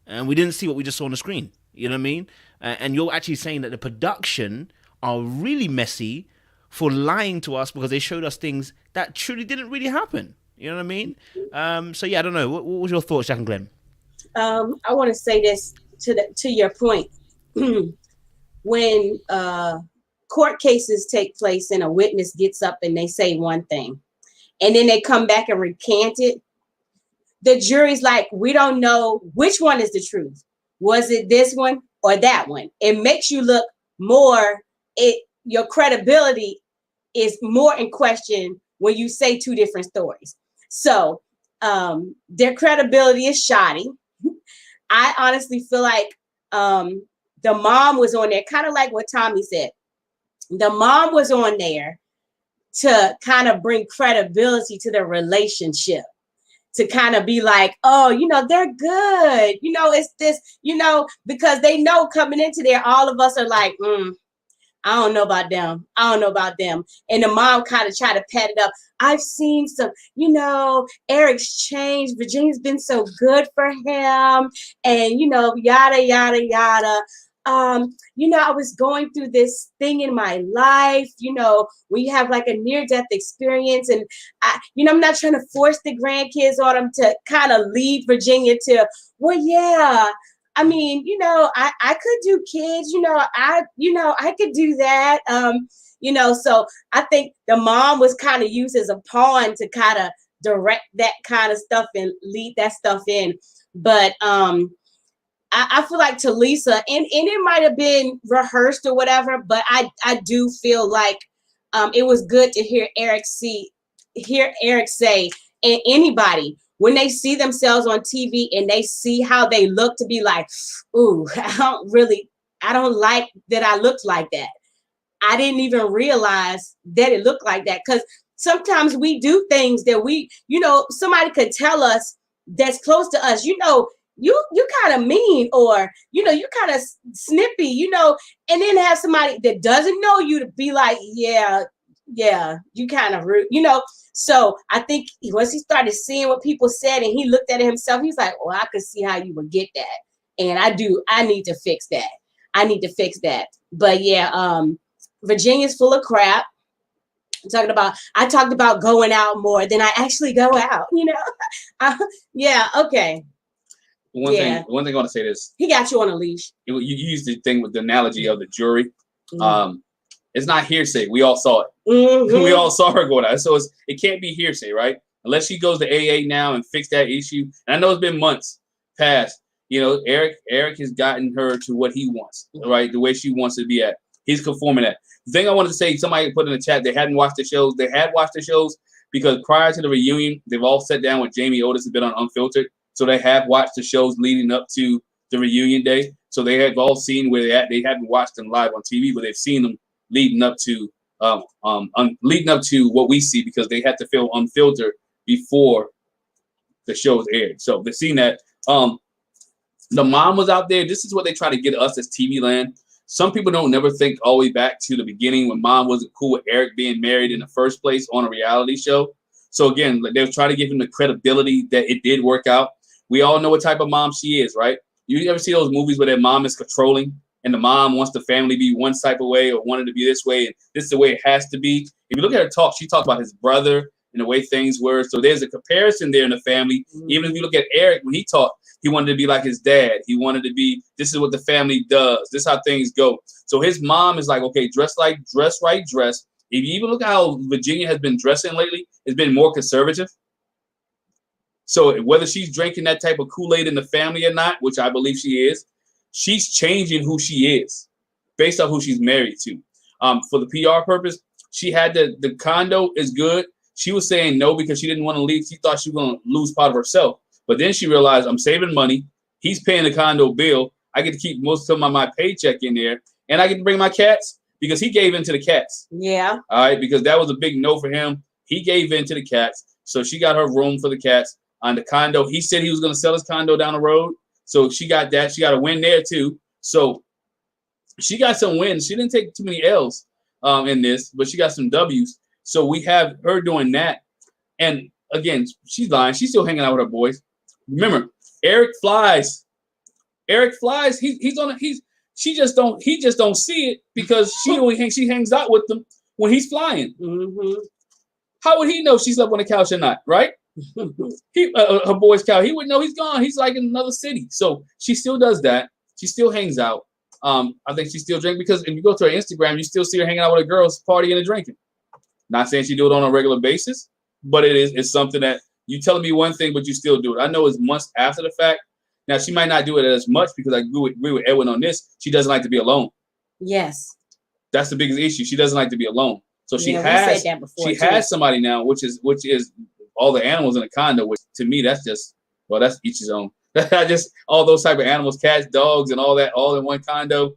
and we didn't see what we just saw on the screen. You know what I mean? And you're actually saying that the production are really messy for lying to us because they showed us things that truly didn't really happen. You know what I mean? So I don't know. What was your thoughts, Jack and Glenn? I want to say this to your point. When court cases take place and a witness gets up and they say one thing, and then they come back and recant it, the jury's like, we don't know which one is the truth. Was it this one or that one? It makes you look more. Your credibility is more in question when you say two different stories. So their credibility is shoddy. I honestly feel like the mom was on there, kind of like what Tommy said. The mom was on there to kind of bring credibility to the relationship, to kind of be like, oh, they're good. It's this, because they know coming into there, all of us are like, I don't know about them. And the mom kind of tried to pat it up. I've seen some, Eric's changed. Virginia's been so good for him. And, yada, yada, yada. I was going through this thing in my life, when you have like a near-death experience. And, I'm not trying to force the grandkids on them to kind of lead Virginia to, well, yeah. I mean, I could do kids, I could do that. So I think the mom was kind of used as a pawn to kind of direct that kind of stuff and lead that stuff in. But I feel like Talisa, and it might have been rehearsed or whatever, but I do feel like it was good to hear Eric say, and anybody, when they see themselves on TV and they see how they look, to be like, ooh, I don't like that I looked like that. I didn't even realize that it looked like that. Because sometimes we do things that somebody could tell us that's close to us, you kind of mean, or, you kind of snippy, and then have somebody that doesn't know you to be like, yeah, you kind of rude, So I think once he started seeing what people said and he looked at it himself, he's like, oh, I could see how you would get that. And I need to fix that. But yeah, Virginia's full of crap. I talked about going out more than I actually go out, yeah, okay. One thing I want to say this. He got you on a leash. You used the thing with the analogy of the jury. It's not hearsay. We all saw it. We all saw her going out. So it can't be hearsay, right? Unless she goes to AA now and fix that issue. And I know it's been months past. Eric has gotten her to what he wants, right? The way she wants to be at. He's conforming that. The thing I wanted to say, somebody put in the chat, they hadn't watched the shows. They had watched the shows because prior to the reunion, they've all sat down with Jamie Otis and been on Unfiltered. So they have watched the shows leading up to the reunion day. So they have all seen where they're at. They haven't watched them live on TV, but they've seen them leading up to what we see because they had to film Unfiltered before the shows aired. So they've seen that. The mom was out there. This is what they try to get us as TV land. Some people don't never think all the way back to the beginning when mom wasn't cool with Eric being married in the first place on a reality show. So again, they were trying to give him the credibility that it did work out. We all know what type of mom she is, right? You ever see those movies where their mom is controlling and the mom wants the family to be one type of way or wanted to be this way and this is the way it has to be? If you look at her talk, she talks about his brother and the way things were. So there's a comparison there in the family. Even if you look at Eric, when he talked, he wanted to be like his dad. He wanted to be, this is what the family does. This is how things go. So his mom is like, okay, dress right, dress. If you even look at how Virginia has been dressing lately, it's been more conservative. So whether she's drinking that type of Kool-Aid in the family or not, which I believe she is, she's changing who she is based on who she's married to. For the PR purpose, she had the condo is good. She was saying no because she didn't want to leave. She thought she was going to lose part of herself. But then she realized I'm saving money. He's paying the condo bill. I get to keep most of my paycheck in there. And I get to bring my cats because he gave in to the cats. Yeah. All right. Because that was a big no for him. He gave in to the cats. So she got her room for the cats on the condo. He said he was going to sell his condo down the road. So she got that. She got a win there too. So she got some wins. She didn't take too many L's in this, but she got some W's. So we have her doing that. And again, she's lying. She's still hanging out with her boys. Remember, Eric flies. She just don't see it because she hangs out with them when he's flying. How would he know she slept on the couch or not, right? Her boy's couch. He would know he's gone. He's like in another city. So she still does that. She still hangs out. I think she still drinks because if you go to her Instagram, you still see her hanging out with her girls, partying and drinking. Not saying she do it on a regular basis, but it's something that you telling me one thing, but you still do it. I know it's months after the fact. Now, she might not do it as much because I agree with Edwin on this. She doesn't like to be alone. Yes. That's the biggest issue. She doesn't like to be alone. So she has somebody now, which is all the animals in the condo, which to me, that's each his own. Just all those type of animals, cats, dogs, and all that, all in one condo.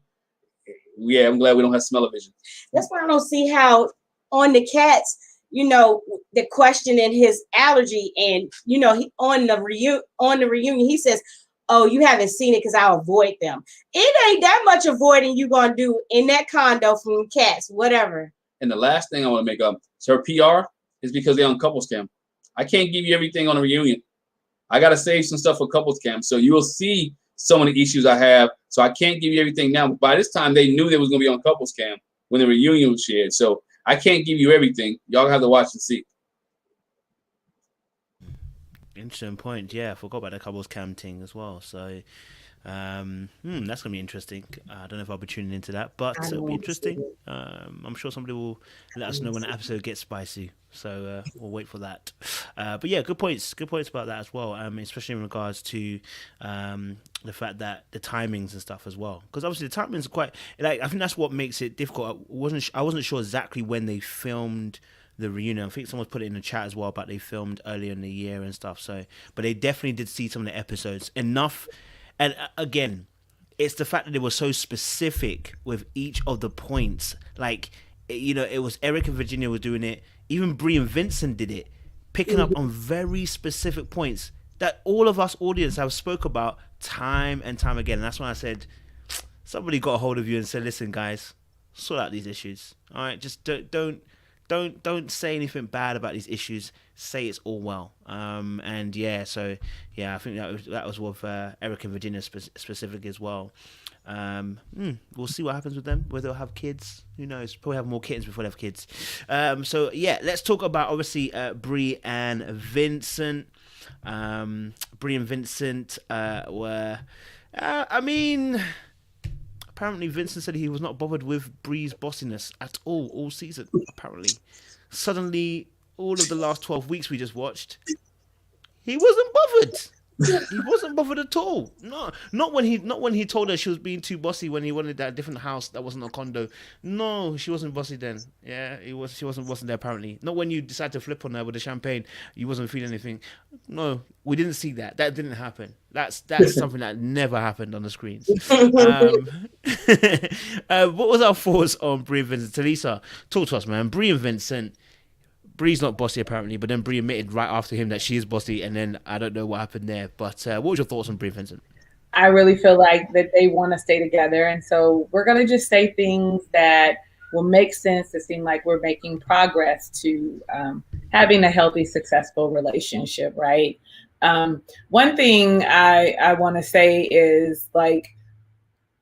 Yeah, I'm glad we don't have smell-o-vision. That's why I don't see how on the cats, the question in his allergy, and he, on the reunion, he says, "Oh, you haven't seen it because I avoid them." It ain't that much avoiding you gonna do in that condo from cats, whatever. And the last thing I want to make up is her PR is because they're on couples cam. I can't give you everything on a reunion. I gotta save some stuff for couples cam, so you will see some of the issues I have. So I can't give you everything now. But by this time, they knew they was gonna be on couples cam when the reunion was shared. So I can't give you everything. Y'all have to watch and see. Interesting point. Yeah, I forgot about the couples cam thing as well. So that's gonna be interesting. I don't know if I'll be tuning into that, but it'll be interesting. I'm sure somebody will let us know when the episode gets spicy. So we'll wait for that. But yeah, good points about that as well. Especially in regards to the fact that the timings and stuff as well, because obviously the timings are quite I think that's what makes it difficult. I wasn't sure exactly when they filmed the reunion. I think someone put it in the chat as well about they filmed earlier in the year and stuff. So, but they definitely did see some of the episodes enough. And again, it's the fact that they were so specific with each of the points. Like, it was Eric and Virginia were doing it. Even Bree and Vincent did it, picking up on very specific points that all of us audience have spoke about time and time again. And that's when I said, somebody got a hold of you and said, listen, guys, sort out these issues. All right, just don't don't say anything bad about these issues. Say it's all well. And yeah, so yeah, I think that was with Eric and Virginia specific as well. We'll see what happens with them. Whether they'll have kids, who knows? Probably have more kittens before they have kids. So yeah, let's talk about obviously Bree and Vincent. Bree and Vincent were, I mean, apparently Vincent said he was not bothered with Bree's bossiness at all season. Apparently, suddenly all of the last 12 weeks we just watched, he wasn't bothered. He wasn't bothered at all. No, not when he told her she was being too bossy when he wanted that different house that wasn't a condo. No, she wasn't bossy then. Yeah, she wasn't bossy there apparently. Not when you decided to flip on her with the champagne. You wasn't feeling anything. No, we didn't see that. That didn't happen. That's something that never happened on the screens. What was our thoughts on Bree and Vincent? Talisa, talk to us, man. Bree and Vincent. Bree's not bossy apparently, but then Bree admitted right after him that she is bossy, and then I don't know what happened there. But what was your thoughts on Bree and Vincent? I really feel like that they want to stay together, and so we're gonna just say things that will make sense to seem like we're making progress to having a healthy, successful relationship, right? One thing I want to say is like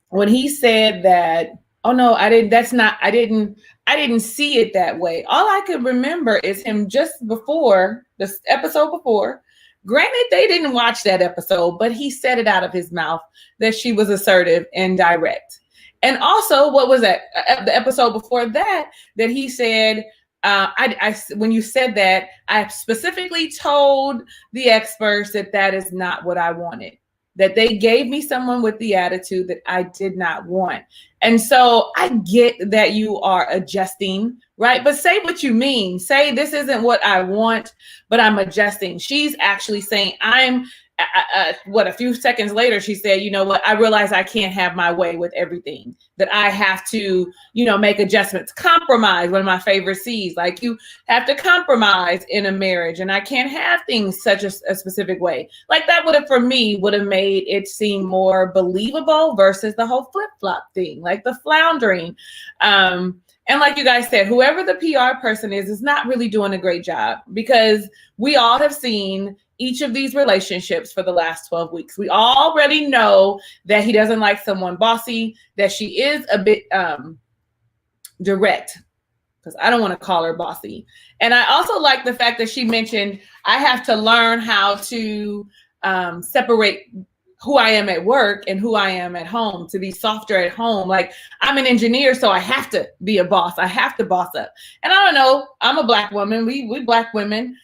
when he said that, oh no, I didn't see it that way. All I could remember is him just before this episode before. Granted, they didn't watch that episode, but he said it out of his mouth that she was assertive and direct. And also, what was that? The episode before that he said, when you said that, I specifically told the experts that is not what I wanted. That they gave me someone with the attitude that I did not want. And so I get that you are adjusting, right? But say what you mean. Say this isn't what I want, but I'm adjusting. She's actually saying a few seconds later, she said, you know what? I realize I can't have my way with everything, that I have to, make adjustments, compromise. One of my favorite C's, like you have to compromise in a marriage, and I can't have things such a specific way. Like that would have made it seem more believable versus the whole flip-flop thing, like the floundering. And like you guys said, whoever the PR person is not really doing a great job, because we all have seen each of these relationships for the last 12 weeks. We already know that he doesn't like someone bossy, that she is a bit direct, because I don't want to call her bossy. And I also like the fact that she mentioned, I have to learn how to separate who I am at work and who I am at home, to be softer at home. Like I'm an engineer, so I have to be a boss. I have to boss up. And I don't know, I'm a Black woman. We Black women,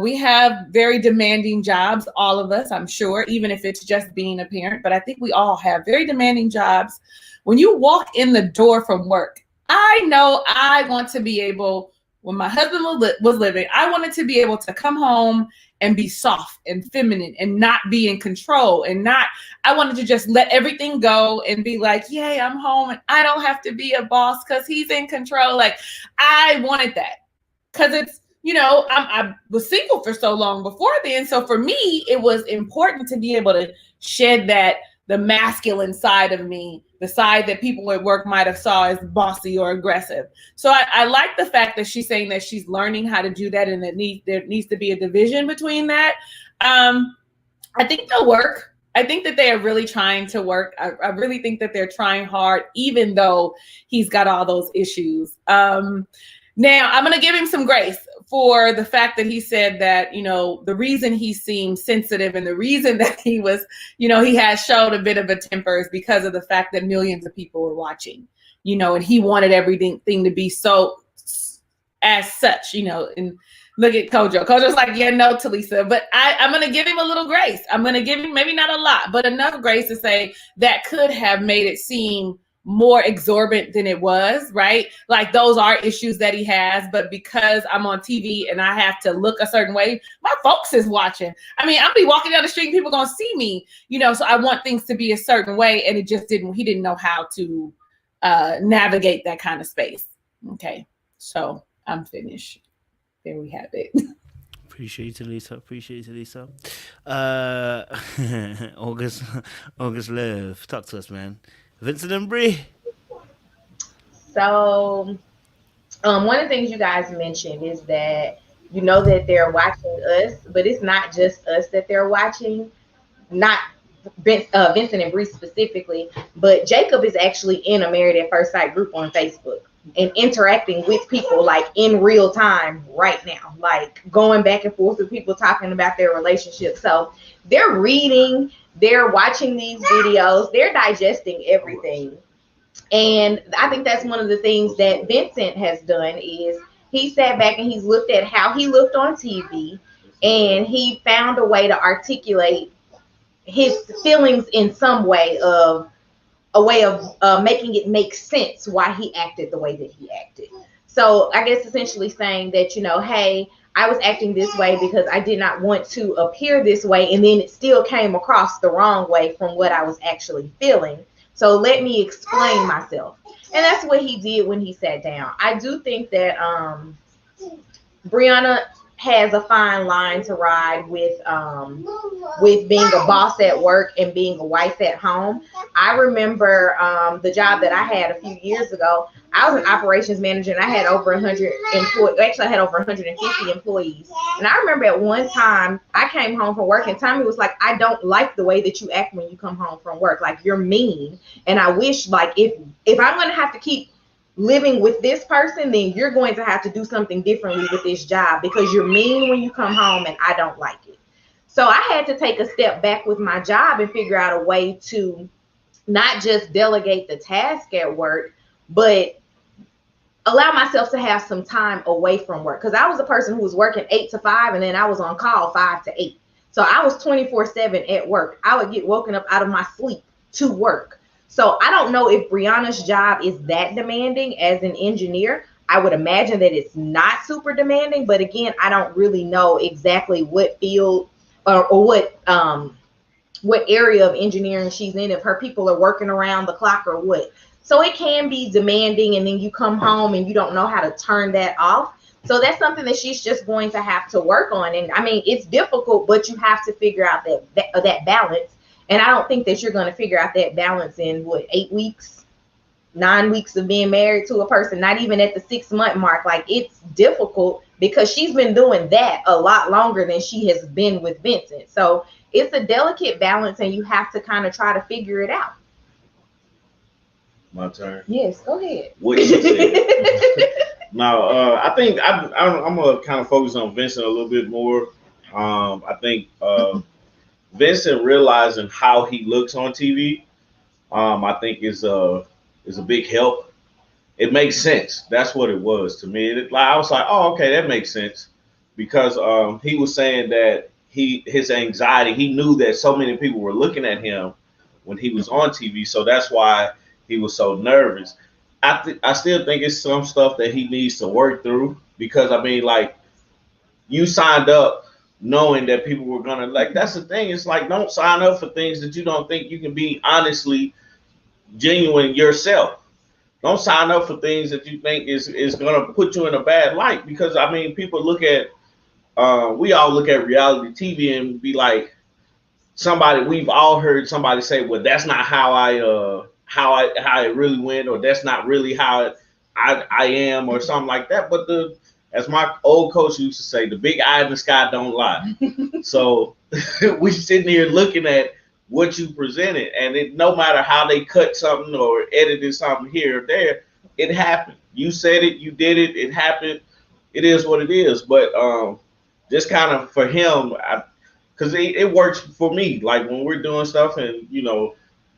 we have very demanding jobs, all of us, I'm sure, even if it's just being a parent. But I think we all have very demanding jobs. When you walk in the door from work, I know I want to be able, when my husband was living, I wanted to be able to come home and be soft and feminine and not be in control, I wanted to just let everything go and be like, yay, I'm home and I don't have to be a boss because he's in control. Like I wanted that because it's, I was single for so long before then. So for me, it was important to be able to shed the masculine side of me, the side that people at work might have saw as bossy or aggressive. So I like the fact that she's saying that she's learning how to do that, and that there needs to be a division between that. I think they'll work. I think that they are really trying to work. I really think that they're trying hard, even though he's got all those issues. Now, I'm going to give him some grace for the fact that he said that, the reason he seemed sensitive and the reason that he was, he has showed a bit of a temper is because of the fact that millions of people were watching, and he wanted everything to be so as such, and look at Kojo. Kojo's like, yeah, no, Talisa, but I'm going to give him a little grace. I'm going to give him maybe not a lot, but enough grace to say that could have made it seem more exorbitant than it was, right? Like those are issues that he has, but because I'm on TV and I have to look a certain way, my folks is watching. I mean, I'll be walking down the street and people gonna see me, so I want things to be a certain way, and he didn't know how to navigate that kind of space. Okay, so I'm finished. There we have it. Appreciate you, Lisa. August Love, talk to us, man. Vincent and Bree. So One of the things you guys mentioned is that you know that they're watching us, but it's not just us that they're watching. Not Vincent and Bree specifically, but Jacob is actually in a Married at First Sight group on Facebook and interacting with people like in real time right now, like going back and forth with people talking about their relationship. So they're reading, they're watching these videos, they're digesting everything. And I think that's one of the things that Vincent has done is he sat back and he's looked at how he looked on TV, and he found a way to articulate his feelings in some way of a way of making it make sense why he acted the way that he acted. So I guess essentially saying that, you know, hey, I was acting this way because I did not want to appear this way, and then it still came across the wrong way from what I was actually feeling. So let me explain myself. And that's what he did when he sat down. I do think that Brianna has a fine line to ride with being a boss at work and being a wife at home. I remember the job that I had a few years ago. I was an operations manager, and I had over 100 employees. Actually, I had over 150 employees. And I remember at one time I came home from work, and Tommy was like, "I don't like the way that you act when you come home from work. Like, you're mean. And I wish, like, if I'm going to have to keep living with this person, then you're going to have to do something differently with this job because you're mean when you come home and I don't like it." So I had to take a step back with my job and figure out a way to not just delegate the task at work, but allow myself to have some time away from work. Because I was a person who was working 8 to 5, and then I was on call 5 to 8. So I was 24/7 at work. I would get woken up out of my sleep to work. So I don't know if Brianna's job is that demanding as an engineer. I would imagine that it's not super demanding, but again, I don't really know exactly what field or what area of engineering she's in, if her people are working around the clock or what. So it can be demanding, and then you come home and you don't know how to turn that off. So that's something that she's just going to have to work on. And I mean, it's difficult, but you have to figure out that balance. And I don't think that you're going to figure out that balance in 8 weeks, 9 weeks of being married to a person, not even at the 6-month mark. Like, it's difficult because she's been doing that a lot longer than she has been with Vincent. So it's a delicate balance, and you have to kind of try to figure it out. My turn. Yes, go ahead. What you said. Now, I think I'm gonna kind of focus on Vincent a little bit more. I think Vincent realizing how he looks on TV, I think is a big help. It makes sense. That's what it was to me. I was like, oh, okay, that makes sense, because he was saying that his anxiety. He knew that so many people were looking at him when he was on TV, so that's why he was so nervous. I still think it's some stuff that he needs to work through, because I mean, like, you signed up knowing that people were gonna, like, that's the thing. It's like, don't sign up for things that you don't think you can be honestly genuine yourself. Don't sign up for things that you think is gonna put you in a bad light, because I mean, people look at we all look at reality TV and be like, we've all heard somebody say, well, that's not how it really went, or that's not really how I am, or something like that. But as my old coach used to say, the big eye in the sky don't lie. So we sitting here looking at what you presented, and no matter how they cut something or edited something here or there, it happened. You said it, you did it, it happened. It is what it is. But just kind of for him, because it works for me. Like, when we're doing stuff and, you know,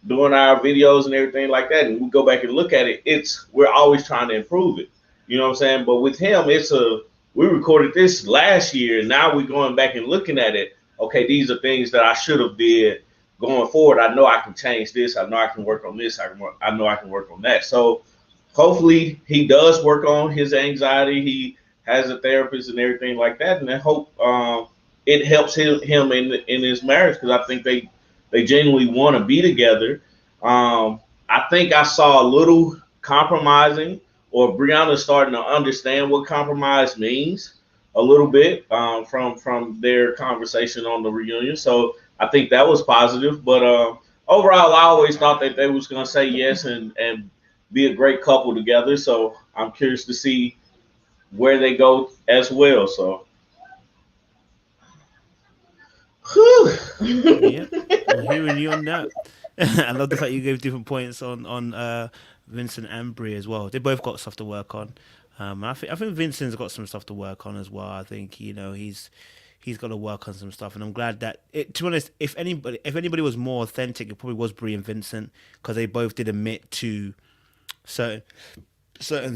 doing our videos and everything like that, and we go back and look at it, we're always trying to improve it. You know what I'm saying? But with him, we recorded this last year, and now we're going back and looking at it. Okay, these are things that I should have did going forward. I know I can change this. I know I can work on this. I know I can work on that. So hopefully he does work on his anxiety. He has a therapist and everything like that, and I hope it helps him in his marriage, because I think they genuinely want to be together. I think I saw a little compromising, or Brianna starting to understand what compromise means a little bit from their conversation on the reunion. So I think that was positive. But overall, I always thought that they was going to say yes and be a great couple together. So I'm curious to see where they go as well. So, whew. Yeah, I'm hearing you on that. I love the fact you gave different points on Vincent and Bree as well. They both got stuff to work on. I think Vincent's got some stuff to work on as well. I think he's got to work on some stuff, and I'm glad that to be honest, if anybody was more authentic, it probably was Bree and Vincent, because they both did admit to certain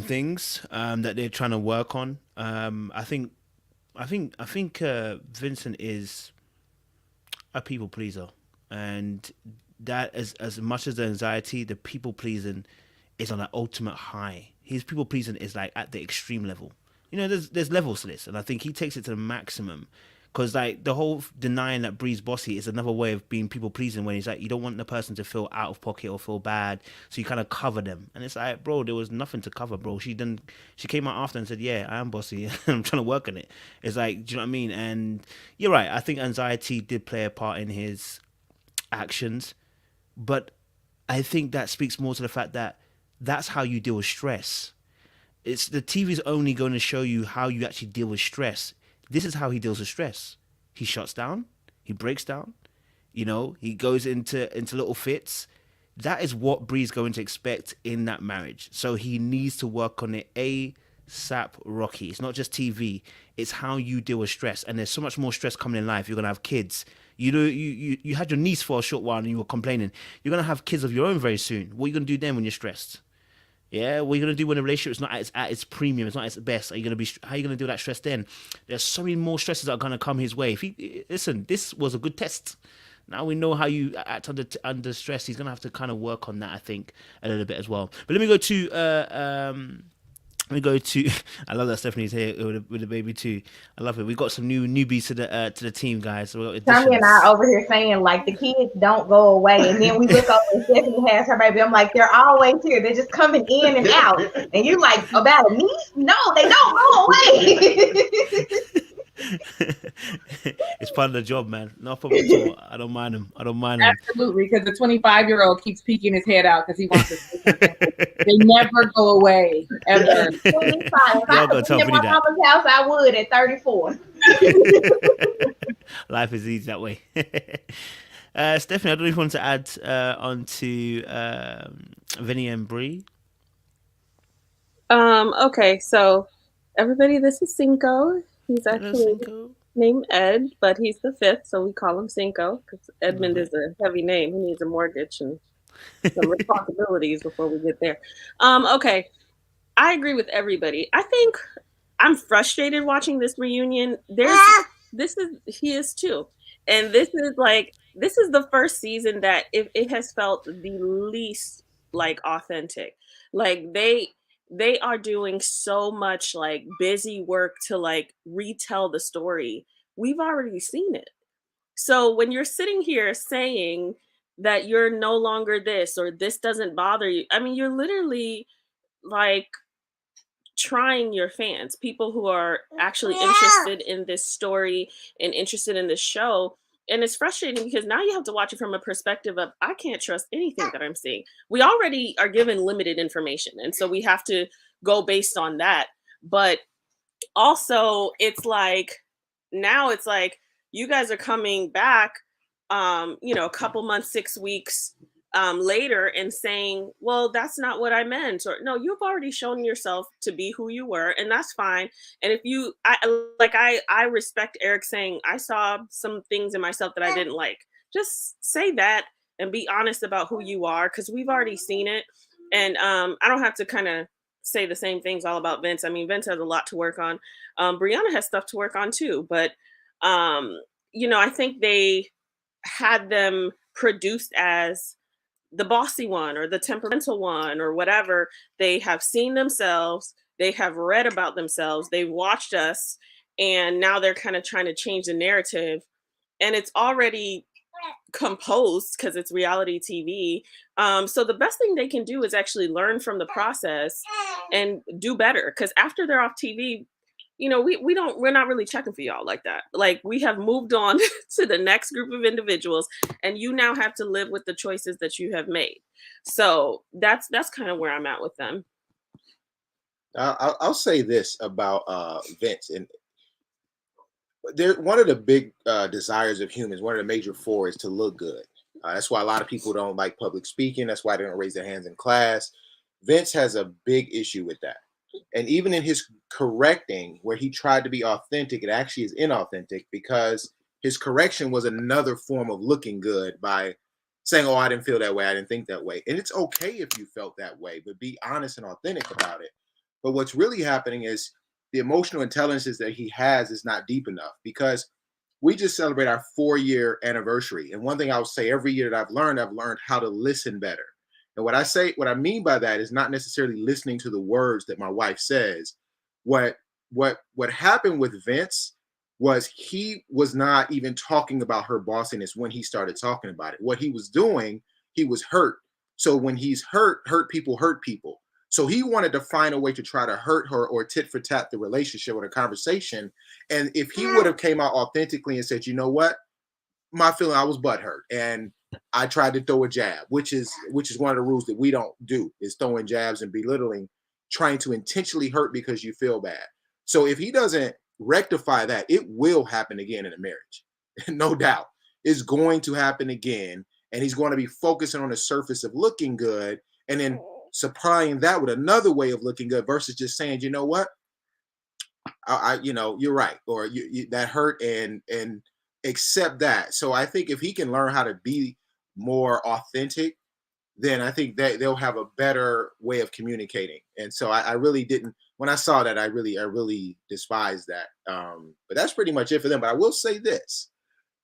things that they're trying to work on. I think Vincent is a people pleaser, and that as much as the anxiety, the people pleasing is on an ultimate high. His people pleasing is like at the extreme level. There's levels to this, and I think he takes it to the maximum. Because like the whole denying that Bree's bossy is another way of being people pleasing, when he's like, you don't want the person to feel out of pocket or feel bad, so you kind of cover them. And it's like, bro, there was nothing to cover, bro. She came out after and said, yeah, I am bossy. I'm trying to work on it. It's like, do you know what I mean? And you're right. I think anxiety did play a part in his actions, but I think that speaks more to the fact that that's how you deal with stress. It's the TV's only going to show you how you actually deal with stress. This is how he deals with stress. He shuts down. He breaks down. He goes into little fits. That is what Bree's going to expect in that marriage. So he needs to work on it ASAP Rocky. It's not just TV. It's how you deal with stress. And there's so much more stress coming in life. You're going to have kids. You had your niece for a short while and you were complaining. You're going to have kids of your own very soon. What are you going to do then when you're stressed? Yeah, what are you gonna do when the relationship is not at its premium? It's not at its best. How are you gonna deal with that stress then? There's so many more stresses that are gonna come his way. Listen, this was a good test. Now we know how you act under stress. He's gonna have to kind of work on that, I think, a little bit as well. But let me go to I love that Stephanie's here with the baby too. I love it. We got some newbies to the team, guys. So Tommy and I over here saying like the kids don't go away, and then we look over and Stephanie has her baby. I'm like, they're always here. They're just coming in and out. And you like, about a niece? No, they don't go away. It's part of the job, man. No problem at all. I don't mind him. Absolutely, because the 25-year-old keeps peeking his head out because he wants to say something. They never go away, ever. If I could be in my mama's house, I would at 34. Life is easy that way. Stephanie, I don't know if you want to add on to Vinny and Bree. Okay, so everybody, this is Cinco. He's actually named Ed, but he's the fifth, so we call him Cinco because Edmund is a heavy name. He needs a mortgage and some responsibilities before we get there. Okay, I agree with everybody. I think I'm frustrated watching this reunion. He is too, and this is the first season that it has felt the least like authentic. Like they are doing so much like busy work to like retell the story. We've already seen it. So when you're sitting here saying that you're no longer this or this doesn't bother you, I mean, you're literally like trying your fans, people who are actually interested in this story and interested in this show. And it's frustrating because now you have to watch it from a perspective of, I can't trust anything that I'm seeing. We already are given limited information. And so we have to go based on that. But also it's like, now it's like, you guys are coming back, a couple months, 6 weeks later and saying, well, that's not what I meant. Or no, you've already shown yourself to be who you were, and that's fine. And if I respect Eric saying, I saw some things in myself that I didn't like. Just say that and be honest about who you are, because we've already seen it. And I don't have to kind of say the same things all about Vince. I mean, Vince has a lot to work on. Brianna has stuff to work on too. But, I think they had them produced as the bossy one or the temperamental one or whatever. They have seen themselves. They have read about themselves. They've watched us. And now they're kind of trying to change the narrative. And it's already composed because it's reality TV. So the best thing they can do is actually learn from the process and do better. Because after they're off TV, we're not really checking for y'all like that. Like, we have moved on to the next group of individuals, and you now have to live with the choices that you have made. So that's kind of where I'm at with them. I'll say this about Vince, and one of the big desires of humans, one of the major four is to look good. That's why a lot of people don't like public speaking. That's why they don't raise their hands in class. Vince has a big issue with that. And even in his correcting, where he tried to be authentic, it actually is inauthentic because his correction was another form of looking good by saying, oh, I didn't feel that way. I didn't think that way. And it's okay if you felt that way, but be honest and authentic about it. But what's really happening is the emotional intelligence that he has is not deep enough, because we just celebrate our 4-year anniversary. And one thing I would say every year that I've learned how to listen better. And what I mean by that is not necessarily listening to the words that my wife says. What happened with Vince was he was not even talking about her bossiness when he started talking about it. What he was doing, he was hurt. So when he's hurt people hurt people. So he wanted to find a way to try to hurt her or tit for tat the relationship or the conversation. And if he would have came out authentically and said, you know what, my feeling, I was butthurt and I tried to throw a jab, which is one of the rules that we don't do, is throwing jabs and belittling, trying to intentionally hurt because you feel bad. So if he doesn't rectify that, it will happen again in a marriage. No doubt. It's going to happen again. And he's going to be focusing on the surface of looking good and then supplying that with another way of looking good versus just saying, you know what, you're right, or that hurt, and accept that. So I think if he can learn how to be more authentic, then I think that they'll have a better way of communicating. And so I really didn't, when I saw that, I really despised that. But that's pretty much it for them. But I will say this,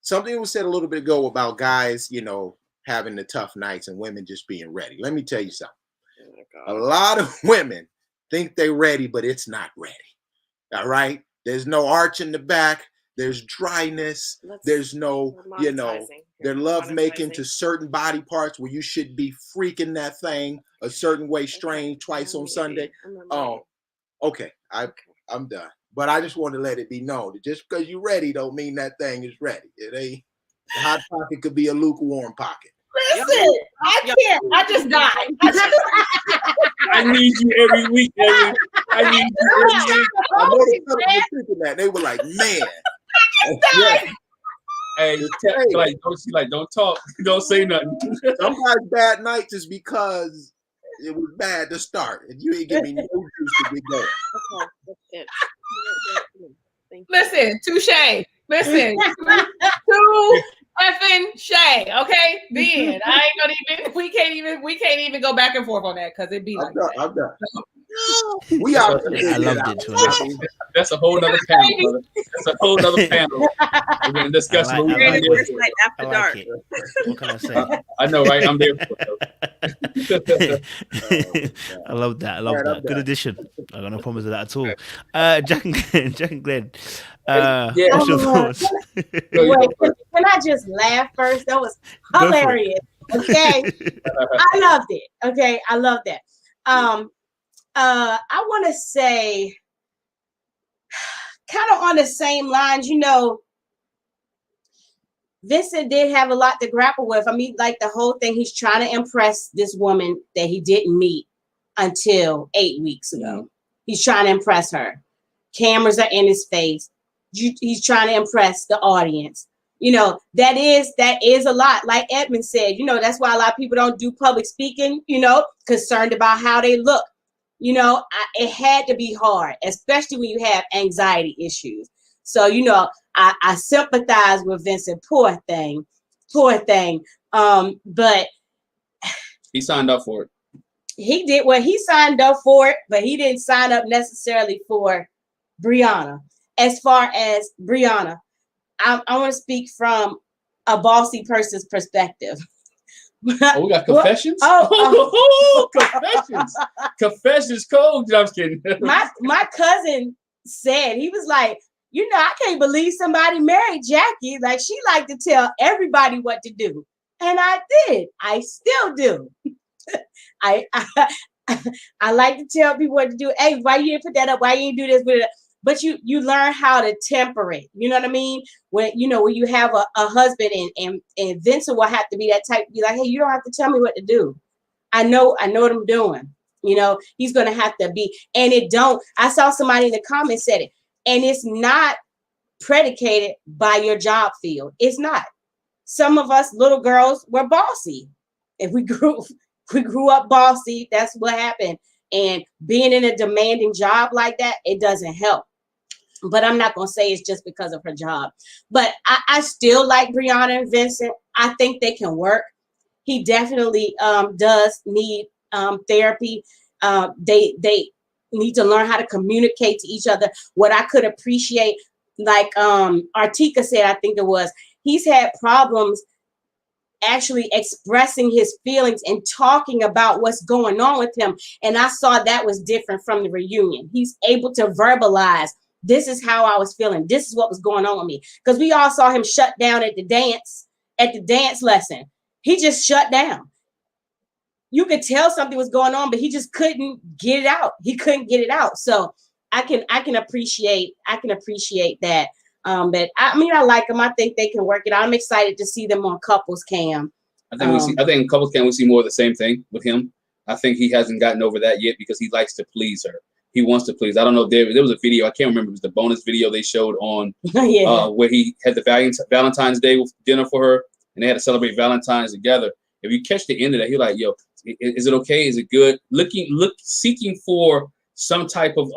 something was said a little bit ago about guys, having the tough nights and women just being ready. Let me tell you something. A lot of women think they're ready, but it's not ready. All right. There's no arch in the back. There's dryness. There's no, their love making to certain body parts where you should be freaking that thing a certain way, strange twice on Sunday. Oh, okay. I'm done. But I just want to let it be known that just because you're ready don't mean that thing is ready. It ain't. The hot pocket could be a lukewarm pocket. Listen, I can't. I just died. I need you every week. I need you every week. I know the fellas were thinking that. They were like, man. Yeah. Hey, don't talk. Don't say nothing. Sometimes bad nights is because it was bad to start, and you ain't giving me no juice to be going. Okay, that's it. Listen, touche. Listen, too effing Shay. Okay, the end. I ain't gonna even. We can't even go back and forth on that because it be like that. I'm done. We out. I loved it too. That's a whole other panel, brother. That's a whole other panel. We're gonna discuss what we're gonna do. After dark. What can I say? I know, right? I'm there for it. I love that. I love that. Good addition. I'm not gonna promise that at all. Jack and Glenn. What's your thoughts? Wait, can I just laugh first? That was hilarious. Okay, I loved it. Okay, I love that. I want to say, kind of on the same lines, Vincent did have a lot to grapple with. I mean, like the whole thing, he's trying to impress this woman that he didn't meet until 8 weeks ago. He's trying to impress her. Cameras are in his face. He's trying to impress the audience. That is a lot. Like Edmund said, that's why a lot of people don't do public speaking, concerned about how they look. It had to be hard, especially when you have anxiety issues. So, I sympathize with Vincent. Poor thing. But he signed up for it. He did. Well, he signed up for it, but he didn't sign up necessarily for Brianna. As far as Brianna, I want to speak from a bossy person's perspective. Oh, we got confessions? Confessions. Confessions code. I'm just kidding. My cousin said, he was like, I can't believe somebody married Jackie. Like, she liked to tell everybody what to do. And I did. I still do. I like to tell people what to do. Hey, why you didn't put that up? Why you didn't do this? But you learn how to temper it. You know what I mean? When you have a husband and Vincent will have to be that type, be like, hey, you don't have to tell me what to do. I know what I'm doing. You know, he's going to have to be, and I saw somebody in the comments said it, and it's not predicated by your job field. It's not. Some of us little girls were bossy. If we grew up bossy, that's what happened. And being in a demanding job like that, it doesn't help. But I'm not going to say it's just because of her job. But I still like Brianna and Vincent. I think they can work. He definitely does need therapy. They need to learn how to communicate to each other. What I could appreciate, like Artieka said, I think it was, he's had problems actually expressing his feelings and talking about what's going on with him. And I saw that was different from the reunion. He's able to verbalize, this is how I was feeling. This is what was going on with me. Because we all saw him shut down at the dance lesson. He just shut down. You could tell something was going on, but he just couldn't get it out. He couldn't get it out. So I can appreciate that. But I mean, I like them. I think they can work it out. I'm excited to see them on Couples Cam. I think Couples Cam we see more of the same thing with him. I think he hasn't gotten over that yet because he likes to please her. He wants to please. I don't know if there was a video. I can't remember. It was the bonus video they showed on where he had the Valentine's Day dinner for her, and they had to celebrate Valentine's together. If you catch the end of that, you're like, yo, is it okay? Is it good? Seeking for some type of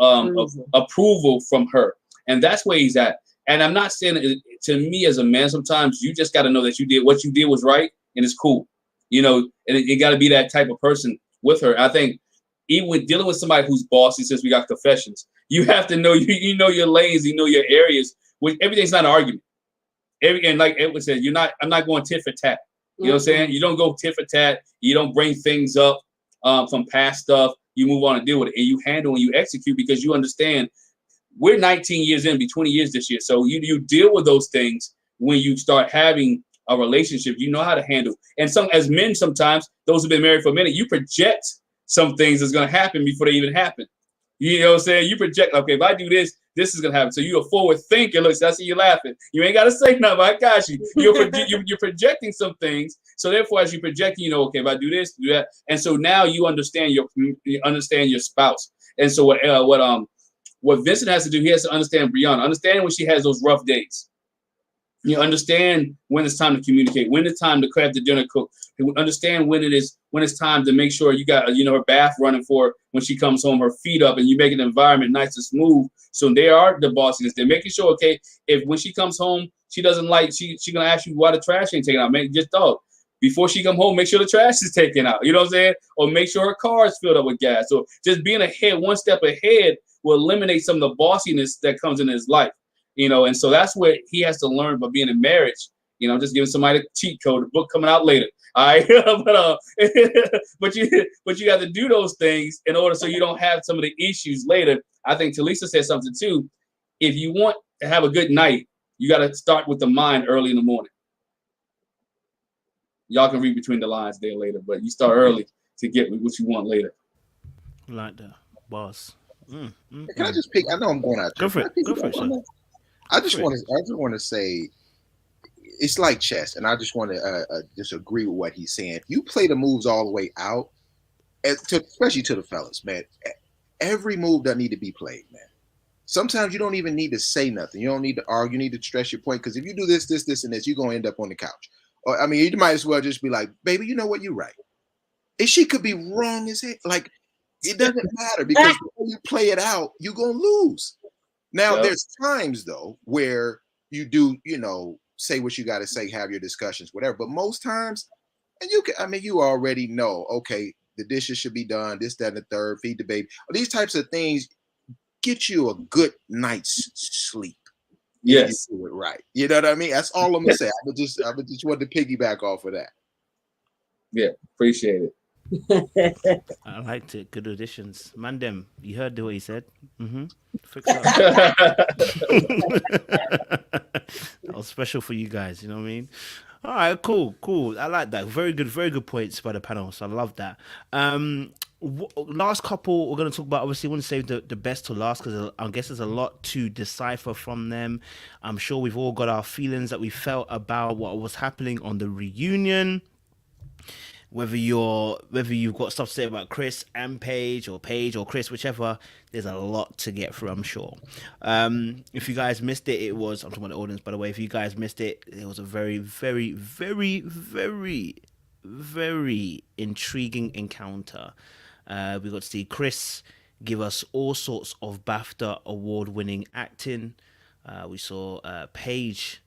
approval from her. And that's where he's at. And I'm not saying to me as a man, sometimes you just got to know that what you did was right and it's cool, you know, and it got to be that type of person with her. I think even with dealing with somebody who's bossy, since we got confessions, you have to know, you know your lanes, you know your areas, which everything's not an argument. And like Edward said, I'm not going tit for tat. You know what I'm saying? You don't go tit for tat. You don't bring things up from past stuff. You move on and deal with it. And you handle and you execute because you understand we're 19 years in, be 20 years this year. So you deal with those things when you start having a relationship. You know how to handle. And as men, sometimes, those who've been married for a minute, you project some things that's going to happen before they even happen. You know what I'm saying? You project, okay, if I do this, this is going to happen. So you're a forward thinker. Look, I see you laughing. You ain't got to say nothing. I got you. You're projecting some things. So therefore, as you project, you know, okay, if I do this, do that. And so now you understand your spouse. And so what Vincent has to do, he has to understand Brianna. Understand when she has those rough days. You understand when it's time to communicate, when it's time to have the dinner cook. Understand when it's time to make sure you got her bath running for her when she comes home, her feet up, and you make an environment nice and smooth. So they are the bosses. They're making sure, okay, if when she comes home, she doesn't like she gonna ask you why the trash ain't taken out. Just dog. Before she come home, make sure the trash is taken out. You know what I'm saying? Or make sure her car is filled up with gas. So just being ahead, one step ahead, will eliminate some of the bossiness that comes in his life. You know, and so that's what he has to learn by being in marriage. You know, just giving somebody a cheat code, the book coming out later. All right. but you got to do those things in order so you don't have some of the issues later. I think Talisa said something too. If you want to have a good night, you got to start with the mind early in the morning. Y'all can read between the lines there later, but you start early to get what you want later. Like that, boss. Can I just pick? I know I'm going out. Go for it. I just want to say, it's like chess, and I just want to disagree with what he's saying. If you play the moves all the way out, especially to the fellas, man, every move doesn't need to be played, man. Sometimes you don't even need to say nothing. You don't need to argue. You need to stress your point, because if you do this, and this, you're gonna end up on the couch. Or I mean, you might as well just be like, "Baby, you know what? You're right." And she could be wrong as heck. Like, it doesn't matter, because when you play it out, you're gonna lose. Now, there's times though where you do, say what you got to say, have your discussions, whatever. But most times, and you already know, okay, the dishes should be done, this, that, and the third, feed the baby. These types of things get you a good night's sleep. Yes. You do it right. You know what I mean? That's all I'm gonna say. I would just want to piggyback off of that. Yeah, appreciate it. I liked it. Good auditions. Mandem, you heard what he said. Fix up. That was special for you guys, you know what I mean? All right, cool. I like that. Very good points by the panel. So I love that. Last couple we're going to talk about, obviously, I want to save the best to last, because I guess there's a lot to decipher from them. I'm sure we've all got our feelings that we felt about what was happening on the reunion. whether you've got stuff to say about Chris and Paige or Chris, whichever, there's a lot to get through, I'm sure. If you guys missed it, I'm talking about the audience, by the way. If you guys missed it, it was a very, very, very, very, very intriguing encounter. We got to see Chris give us all sorts of BAFTA award-winning acting. We saw Paige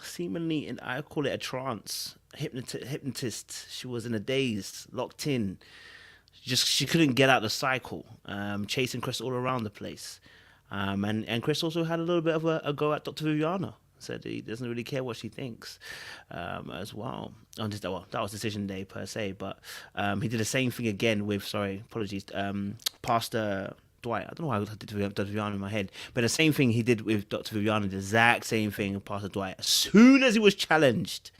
seemingly in, I call it a trance, hypnotist. She was in a daze, locked in. She couldn't get out the cycle, chasing Chris all around the place. And Chris also had a little bit of a go at Dr. Viviana. Said he doesn't really care what she thinks as well. That was decision day per se, but he did the same thing again with, Pastor Dwight. I don't know why I did Dr. Viviana in my head, but the same thing he did with Dr. Viviana, the exact same thing with Pastor Dwight. As soon as he was challenged,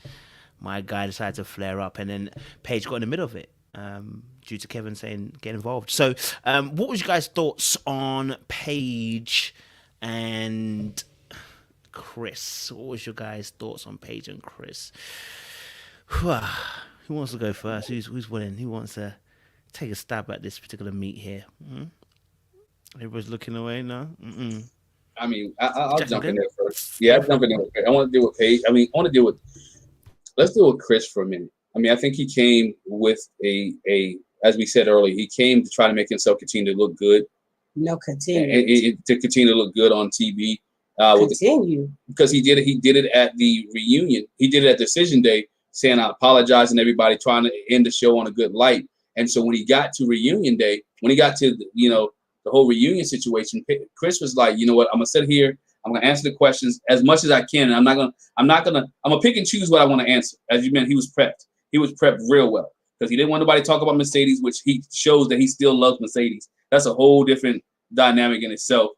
my guy decided to flare up, and then Paige got in the middle of it due to Kevin saying get involved. So what was your guys' thoughts on Paige and Chris? What was your guys' thoughts on Paige and Chris? Who wants to go first? Who's winning? Who wants to take a stab at this particular meet here? Everybody's looking away now. I mean, I'll jump in there first. Yeah, I'll jump in there. I want to deal with Paige. Let's deal with Chris for a minute. I mean, I think he came with a as we said earlier, he came to try to make himself continue to look good. No, continue. To continue to look good on TV. Continue. Because he did it at the reunion. He did it at Decision Day, saying I apologize and everybody, trying to end the show on a good light. And so when he got to reunion day, when he got to the whole reunion situation, Chris was like, you know what, I'm gonna sit here, I'm gonna answer the questions as much as I can, and I'm gonna pick and choose what I want to answer. As you meant, he was prepped. He was prepped real well because he didn't want nobody to talk about Mercedes, which he shows that he still loves Mercedes. That's a whole different dynamic in itself.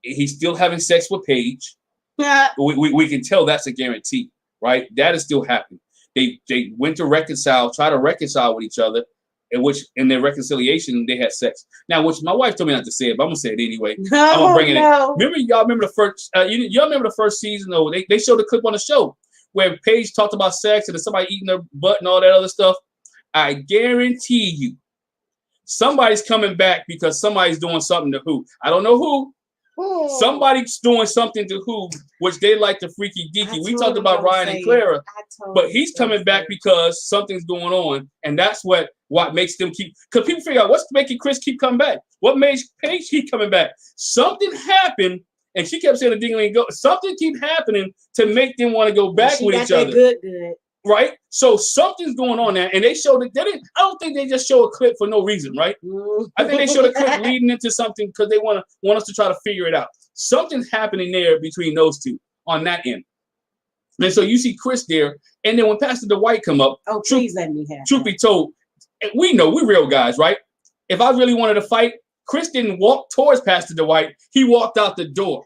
He's still having sex with Paige. Yeah. We can tell that's a guarantee, right? That is still happening. They went to try to reconcile with each other, in their reconciliation they had sex. Now, which my wife told me not to say it, but I'm gonna say it anyway. I'm gonna bring it in. Remember the first? Y'all remember the first season? Though they showed a clip on the show where Paige talked about sex and there's somebody eating her butt and all that other stuff. I guarantee you, somebody's coming back because somebody's doing something to who. I don't know who. Somebody's doing something to who, which they like the freaky deaky. We talked about Ryan and Clara, but he's coming back because something's going on, and that's what makes them keep. Because people figure out what's making Chris keep coming back. What makes Paige keep coming back? Something happened, and she kept saying the ding go. Something keep happening to make them want to go back with each other. Good. Right? So something's going on there, and they showed it. I don't think they just show a clip for no reason, right? I think they showed a clip leading into something because they want us to try to figure it out. Something's happening there between those two on that end. And so you see Chris there, and then when Pastor Dwight come up, please let me have. Truth be told, we know we're real guys, right? If I really wanted to fight, Chris didn't walk towards Pastor Dwight; he walked out the door,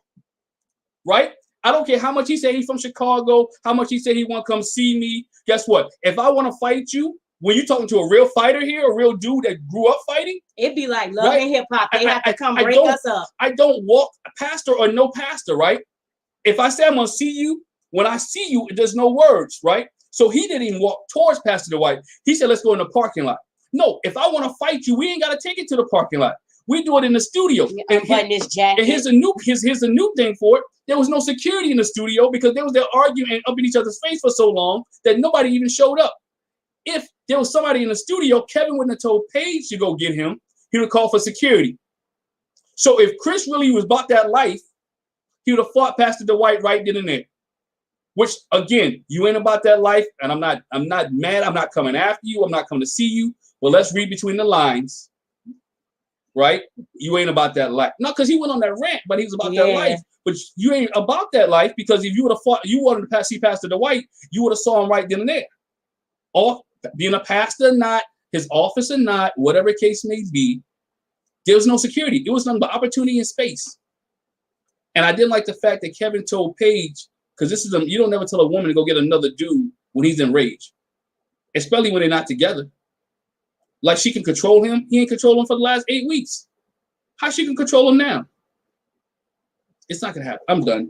right? I don't care how much he said he's from Chicago, how much he said he want to come see me. Guess what? If I want to fight you, when you're talking to a real fighter here, a real dude that grew up fighting, it'd be like Love and Hip Hop. They have to come break us up. I don't walk pastor or no pastor, right? If I say I'm gonna see you, when I see you, there's no words, right? So he didn't even walk towards Pastor Dwight. He said, "Let's go in the parking lot." No, if I want to fight you, we ain't gotta take it to the parking lot. We do it in the studio. And here's a new thing for it. There was no security in the studio because they was there arguing up in each other's face for so long that nobody even showed up. If there was somebody in the studio, Kevin wouldn't have told Paige to go get him. He would call for security. So if Chris really was about that life, he would have fought Pastor Dwight right then and there. Which again, you ain't about that life, and I'm not mad. I'm not coming after you. I'm not coming to see you. Well, let's read between the lines. Right? You ain't about that life. Not because he went on that rant, but he was about that life. But you ain't about that life because if you would have fought, you wanted to see Pastor Dwight, you would have saw him right then and there. Or being a pastor or not, his office or not, whatever case may be, there was no security. It was nothing but opportunity and space. And I didn't like the fact that Kevin told Paige, because you don't never tell a woman to go get another dude when he's in rage, especially when they're not together. Like she can control him. He ain't control him for the last 8 weeks. How she can control him now? It's not gonna happen. I'm done.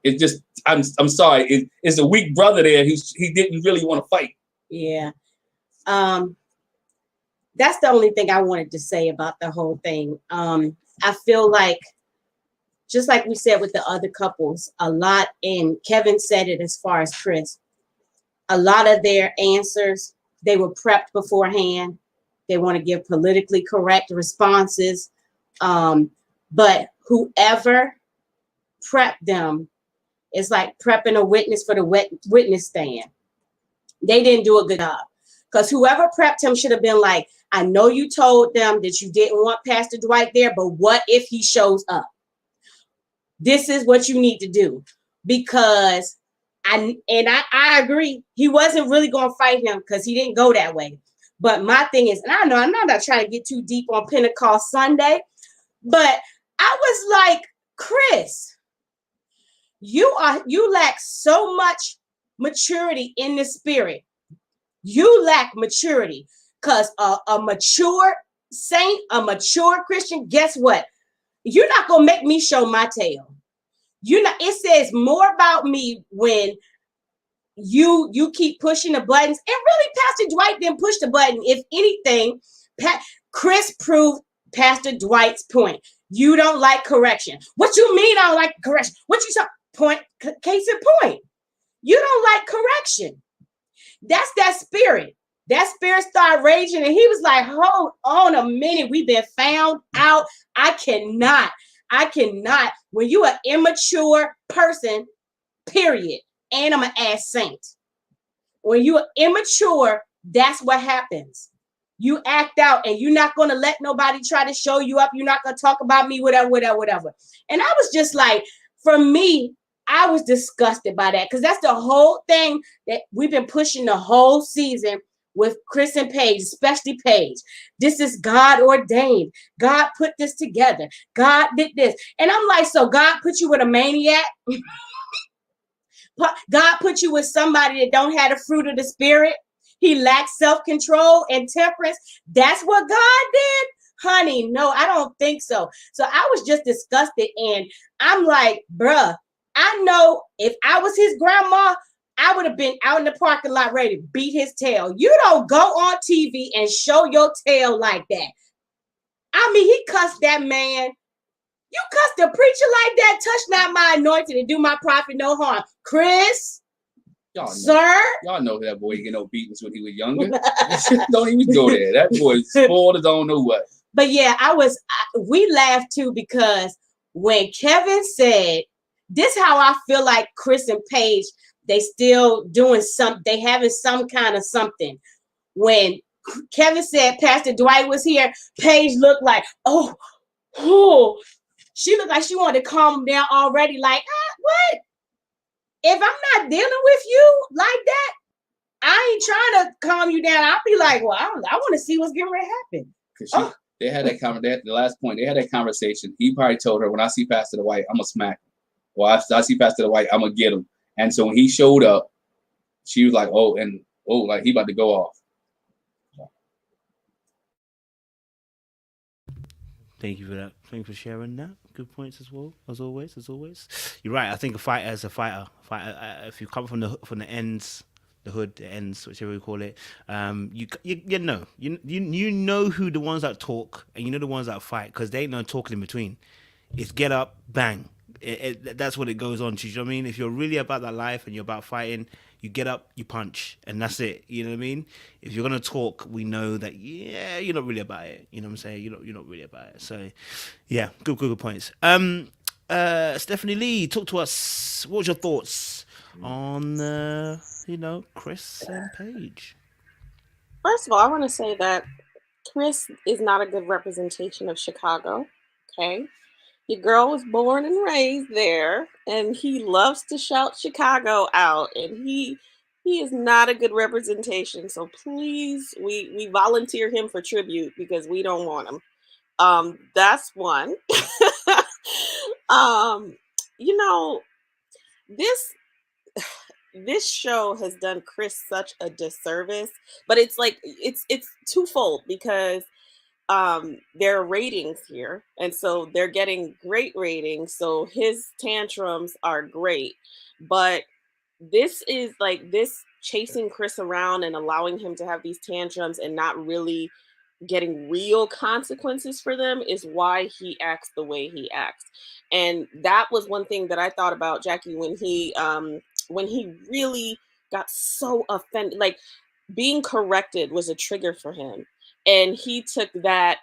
It just, I'm sorry. It's a weak brother there. He didn't really want to fight. Yeah. That's the only thing I wanted to say about the whole thing. I feel like, just like we said with the other couples, a lot, and Kevin said it as far as Chris, a lot of their answers, they were prepped beforehand. They want to give politically correct responses. But whoever prepped them, it's like prepping a witness for the witness stand. They didn't do a good job. Because whoever prepped him should have been like, I know you told them that you didn't want Pastor Dwight there, but what if he shows up? This is what you need to do. Because I agree, he wasn't really going to fight him because he didn't go that way. But my thing is, and I know I'm not trying to get too deep on Pentecost Sunday, but I was like, Chris, you lack so much maturity in the spirit. You lack maturity, because a mature saint, a mature Christian, guess what? You're not gonna make me show my tail. It says more about me when you keep pushing the buttons. And really, Pastor Dwight didn't push the button. If anything, Chris proved Pastor Dwight's point. You don't like correction. What you mean I don't like correction? What you saw? Point, case in point. You don't like correction. That's that spirit. That spirit started raging, and he was like, hold on a minute. We've been found out. I cannot. When you an immature person, period, and I'm an ass saint. When you are immature, that's what happens. You act out, and you're not going to let nobody try to show you up. You're not going to talk about me, whatever. And I was just like, for me, I was disgusted by that, because that's the whole thing that we've been pushing the whole season with Chris and Paige, especially Paige. This is God ordained. God put this together. God did this. And I'm like, so God put you with a maniac? God put you with somebody that don't have the fruit of the spirit? He lacks self-control and temperance? That's what God did? Honey, no, I don't think so. So I was just disgusted, and I'm like, bruh, I know if I was his grandma, I would have been out in the parking lot ready to beat his tail. You don't go on TV and show your tail like that. I mean, he cussed that man. You cussed a preacher like that? Touch not my anointed and do my prophet no harm. Chris, sir? Y'all know that boy get no beatings when he was younger. Don't even go there. That boy spoiled as I don't know what. But yeah, we laughed too, because when Kevin said, this how I feel like Chris and Paige, they still doing they having some kind of something. When Kevin said Pastor Dwight was here, Paige looked like, oh, she looked like she wanted to calm him down already. Like, what? If I'm not dealing with you like that, I ain't trying to calm you down. I'll be like, well, I want to see what's getting ready to happen. They had that conversation. The last point, they had that conversation. He probably told her, when I see Pastor Dwight, I'm going to smack him. Well, I see Pastor Dwight, I'm going to get him. And so when he showed up, she was like, like he about to go off. Thank you for that. Thank you for sharing that. Good points as well, as always. You're right. I think a fighter is a fighter. If you come from the ends, the hood, the ends, whichever you call it, you know who the ones that talk, and you know the ones that fight, because they ain't no talking in between. It's get up, bang. That's what it goes on to. You know what I mean? If you're really about that life and you're about fighting, you get up, you punch, and that's it. You know what I mean? If you're gonna talk, we know that you're not really about it. You know what I'm saying? You're not really about it. So, yeah, good points. Stephanie Lee, talk to us. What was your thoughts on Chris and Paige? First of all, I want to say that Chris is not a good representation of Chicago. Okay. Your girl was born and raised there, and he loves to shout Chicago out, and he is not a good representation. So please, we volunteer him for tribute, because we don't want him. That's one. This show has done Chris such a disservice, but it's like it's twofold, because there are ratings here, and so they're getting great ratings. So his tantrums are great, but this is like this chasing Chris around and allowing him to have these tantrums and not really getting real consequences for them is why he acts the way he acts. And that was one thing that I thought about Jackie when he really got so offended. Like being corrected was a trigger for him, and he took that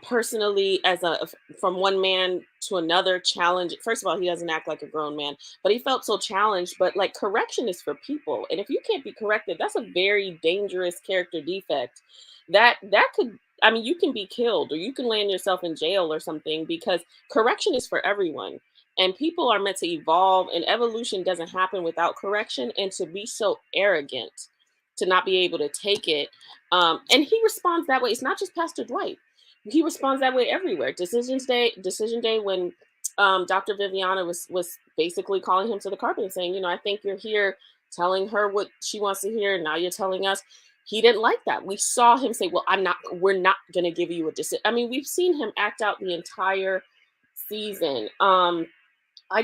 personally as a from one man to another challenge. First of all, he doesn't act like a grown man, but he felt so challenged. But like correction is for people, and if you can't be corrected, that's a very dangerous character defect. That could, I mean, you can be killed or you can land yourself in jail or something, because correction is for everyone. And people are meant to evolve, and evolution doesn't happen without correction. And to be so arrogant to not be able to take it. And he responds that way. It's not just Pastor Dwight. He responds that way everywhere. Decision day when Dr. Viviana was basically calling him to the carpet and saying, you know, I think you're here telling her what she wants to hear. And now you're telling us. He didn't like that. We saw him say, well, we're not going to give you a decision. I mean, we've seen him act out the entire season. I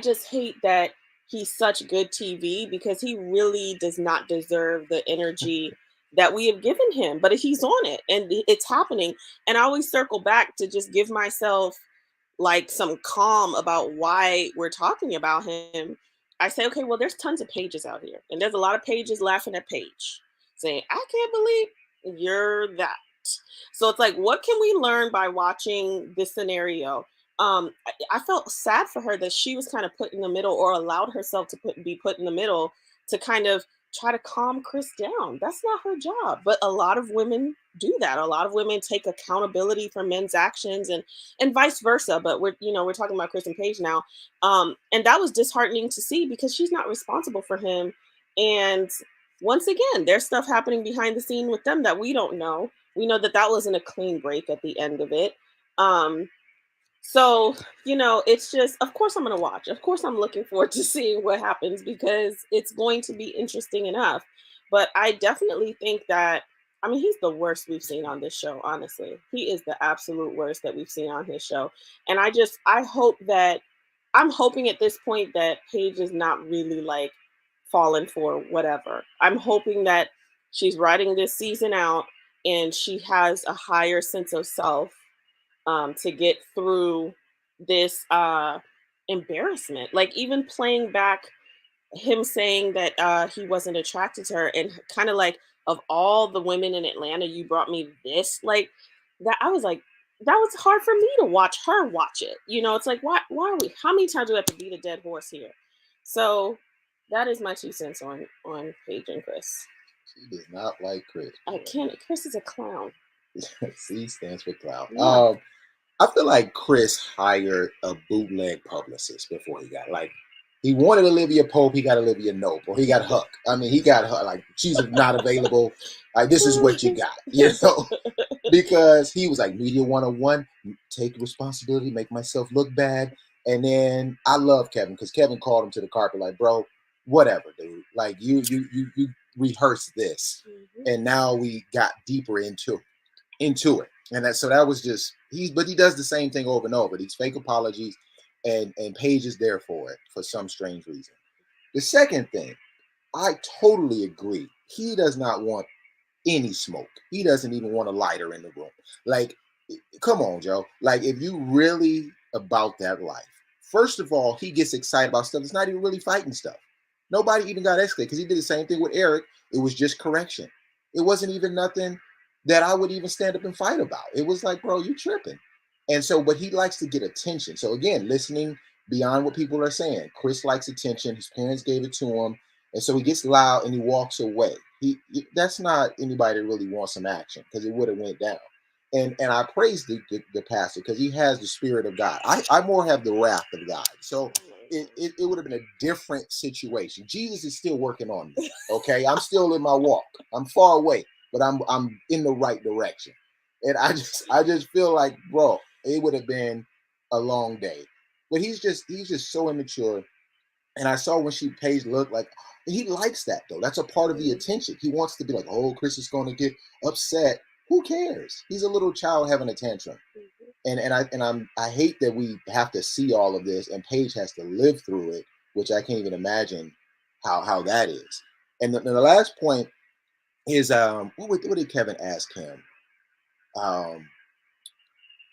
just hate that he's such good TV, because he really does not deserve the energy that we have given him, but he's on it and it's happening. And I always circle back to just give myself like some calm about why we're talking about him. I say, okay, well, there's tons of Pages out here, and there's a lot of Pages laughing at Paige saying, I can't believe you're that. So it's like, what can we learn by watching this scenario? I felt sad for her that she was kind of put in the middle, or allowed herself to be put in the middle to kind of try to calm Chris down. That's not her job. But a lot of women do that. A lot of women take accountability for men's actions, and vice versa. But we're talking about Chris and Paige now. And that was disheartening to see, because she's not responsible for him. And once again, there's stuff happening behind the scene with them that we don't know. We know that wasn't a clean break at the end of it. So, it's just, of course I'm going to watch. Of course I'm looking forward to seeing what happens, because it's going to be interesting enough. But I definitely think that, I mean, he's the worst we've seen on this show, honestly. He is the absolute worst that we've seen on his show. And I'm hoping at this point that Paige is not really like fallen for whatever. I'm hoping that she's writing this season out and she has a higher sense of self to get through this embarrassment. Like even playing back him saying that he wasn't attracted to her, and kind of like, of all the women in Atlanta, you brought me this. Like that, I was like, that was hard for me to watch her watch it. It's like, why are we? How many times do we have to beat a dead horse here? So that is my 2 cents on Paige and Chris. She does not like Chris. I can't. Chris is a clown. C stands for clown. Yeah. I feel like Chris hired a bootleg publicist before he got, like, he wanted Olivia Pope, he got Olivia Nope, or he got Huck. I mean, he got Huck, like, she's not available. Like, this is what you got, because he was like, Media 101, take responsibility, make myself look bad. And then I love Kevin, because Kevin called him to the carpet, like, bro, whatever, dude. Like, you rehearsed this, and now we got deeper into it. And that was just, but he does the same thing over and over. These fake apologies, and Paige is there for it for some strange reason. The second thing, I totally agree. He does not want any smoke. He doesn't even want a lighter in the room. Like, come on, Joe. Like, if you really about that life, first of all, he gets excited about stuff that's not even really fighting stuff. Nobody even got escalated, because he did the same thing with Eric. It was just correction. It wasn't even nothing that I would even stand up and fight about. It was like, bro, you tripping. And so, but he likes to get attention. So again, listening beyond what people are saying. Chris likes attention. His parents gave it to him. And so he gets loud and he walks away. That's not anybody that really wants some action, because it would have went down. And I praise the pastor, because he has the spirit of God. I more have the wrath of God. So it would have been a different situation. Jesus is still working on me. Okay. I'm still in my walk. I'm far away, but I'm in the right direction. And I just feel like, bro, it would have been a long day. But he's just so immature. And I saw when Paige looked like, he likes that though. That's a part of the attention. He wants to be like, oh, Chris is going to get upset. Who cares? He's a little child having a tantrum. I hate that we have to see all of this, and Paige has to live through it, which I can't even imagine how that is. And the last point is what did Kevin ask him?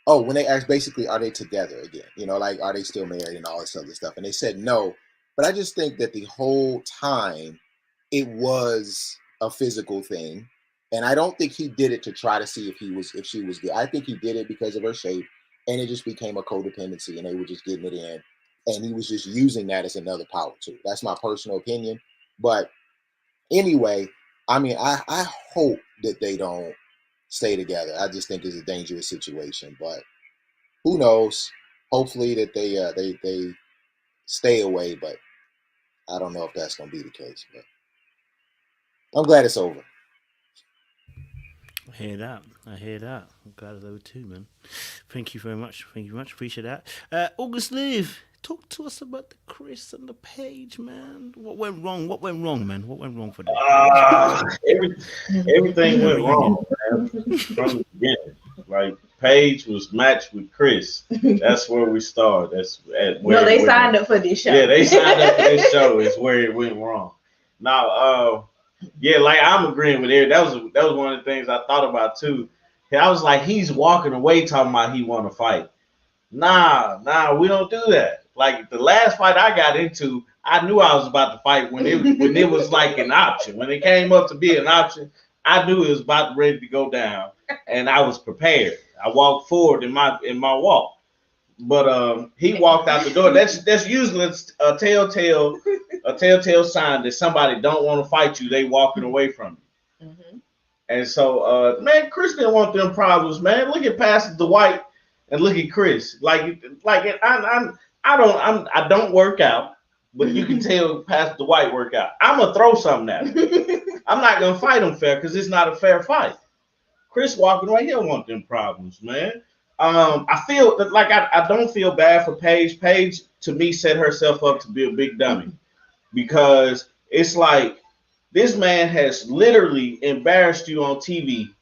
When they asked basically, are they together again? You know, like, are they still married and all this other stuff? And they said no. But I just think that the whole time it was a physical thing. And I don't think he did it to try to see if she was good. I think he did it because of her shape, and it just became a codependency, and they were just getting it in. And he was just using that as another power tool. That's my personal opinion. But anyway, I mean, I hope that they don't stay together. I just think it's a dangerous situation. But who knows? Hopefully that they stay away. But I don't know if that's going to be the case. But I'm glad it's over. I hear that. I'm glad it's over too, man. Thank you very much. Appreciate that. August Live, talk to us about the Chris and the Paige, man. What went wrong, man? What went wrong for them? Everything went wrong, man, from the beginning. Like, Paige was matched with Chris. That's where we started. That's where they signed up for this show. Yeah, they signed up for this show. Is where it went wrong. Now, yeah, like, I'm agreeing with Eric. That was one of the things I thought about too. I was like, he's walking away talking about he want to fight. Nah, we don't do that. Like, the last fight I got into, I knew I was about to fight when it was like an option. When it came up to be an option, I knew it was about ready to go down, and I was prepared. I walked forward in my walk. But he walked out the door. That's usually a telltale sign that somebody don't want to fight you. They walking away from you. Mm-hmm. And so, man, Chris didn't want them problems, man. Look at Pastor Dwight and look at Chris. Like I don't work out, but you can tell Pastor Dwight work out. I'm gonna throw something at him. I'm not gonna fight him fair because it's not a fair fight. Chris walking away, he don't want them problems, man. I feel that, like, I don't feel bad for Paige. Paige, to me, set herself up to be a big dummy because it's like this man has literally embarrassed you on TV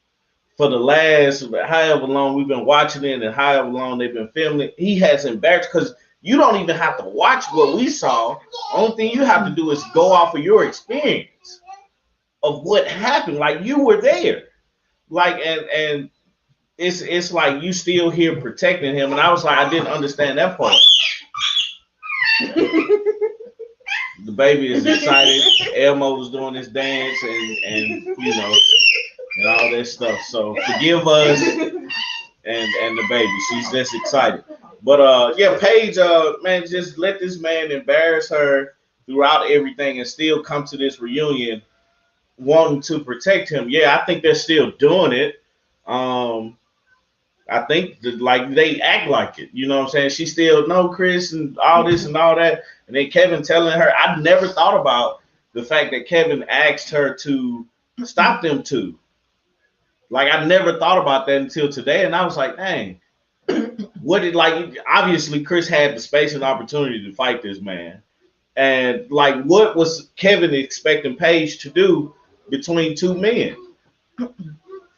for the last however long we've been watching it and however long they've been filming it. He has embarrassed because you don't even have to watch what we saw. Only thing you have to do is go off of your experience of what happened. Like, you were there. Like, and it's like you still here protecting him. And I was like, I didn't understand that part. The baby is excited. Elmo was doing his dance and you know, and all that stuff. So forgive us and the baby. She's just excited. But yeah, Paige, man, just let this man embarrass her throughout everything and still come to this reunion wanting to protect him. Yeah, I think they're still doing it. I think like they act like it, you know what I'm saying? She still know Chris and all this and all that. And then Kevin telling her, I never thought about the fact that Kevin asked her to stop them two. Like, I never thought about that until today. And I was like, dang, obviously Chris had the space and opportunity to fight this man. And like, what was Kevin expecting Paige to do between two men?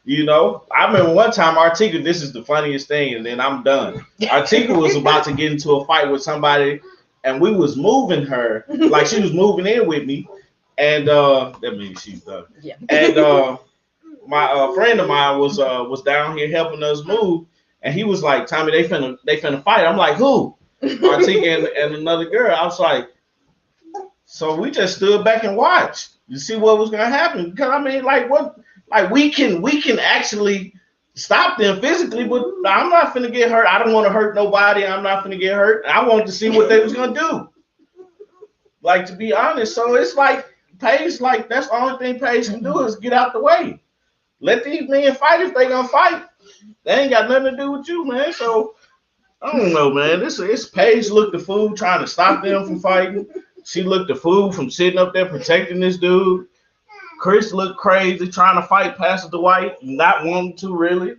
You know, I remember one time Artieka, this is the funniest thing, and then I'm done. Artieka was about to get into a fight with somebody, and we was moving her, like she was moving in with me, and that means she's done. Yeah. And my friend of mine was down here helping us move, and he was like, Tommy, they finna fight. I'm like, who? Artieka and another girl. I was like, so we just stood back and watched to see what was gonna happen. Because I mean, like, what? Like, we can actually stop them physically, but I'm not finna get hurt. I don't want to hurt nobody. I'm not finna get hurt. I wanted to see what they was gonna do. Like, to be honest, so it's like Paige, like, that's the only thing Paige can do is get out the way. Let these men fight if they gonna fight. They ain't got nothing to do with you, man. So I don't know, man. It's Paige looked the fool trying to stop them from fighting. She looked the fool from sitting up there protecting this dude. Chris looked crazy trying to fight Pastor Dwight, not wanting to really.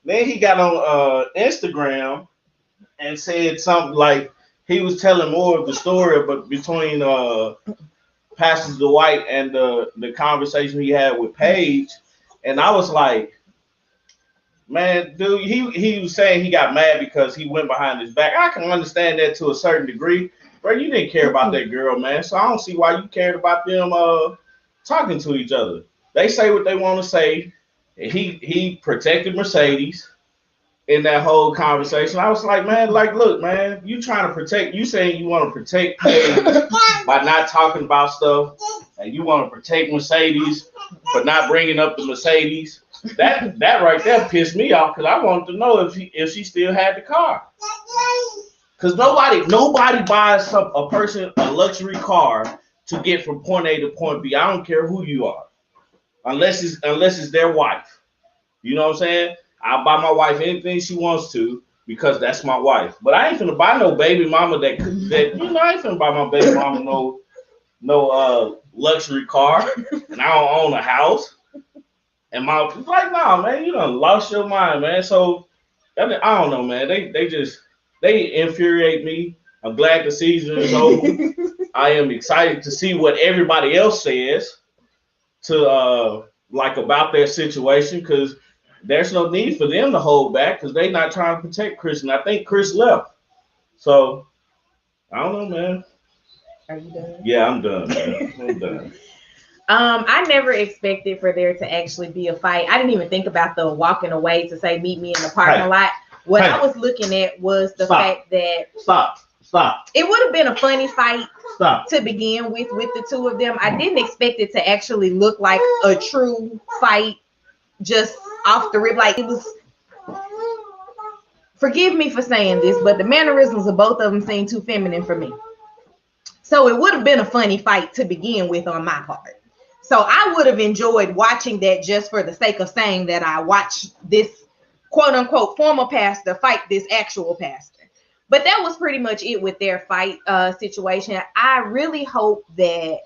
Then he got on Instagram and said something like he was telling more of the story, but between Pastor Dwight and the conversation he had with Paige. And I was like, man, dude, he was saying he got mad because he went behind his back. I can understand that to a certain degree. Bro, you didn't care about that girl, man. So I don't see why you cared about them talking to each other. They say what they want to say. And he protected Mercedes in that whole conversation. I was like, man, like, look, man, you trying to protect, you saying you want to protect Paige by not talking about stuff, and you want to protect Mercedes for not bringing up the Mercedes. That right there pissed me off because I wanted to know if she still had the car. Because nobody buys a person a luxury car to get from point A to point B. I don't care who you are, unless it's their wife. You know what I'm saying? I'll buy my wife anything she wants to because that's my wife. But I ain't finna buy no baby mama that I ain't finna buy my baby mama no luxury car, and I don't own a house. And my like, nah, man, you done lost your mind, man. So I don't know, man. They infuriate me. I'm glad the season is over. I am excited to see what everybody else says to like about their situation, because there's no need for them to hold back because they're not trying to protect Chris. And I think Chris left. So I don't know, man. Are you done? Yeah, I'm done, man. I'm done. I never expected for there to actually be a fight. I didn't even think about the walking away to say meet me in the parking lot. What I was looking at was the fact that Stop. It would have been a funny fight to begin with the two of them. I didn't expect it to actually look like a true fight just off the rip. Like it was, forgive me for saying this, but the mannerisms of both of them seemed too feminine for me. So it would have been a funny fight to begin with on my part. So I would have enjoyed watching that just for the sake of saying that I watched this quote unquote former pastor fight this actual pastor. But that was pretty much it with their fight situation. I really hope that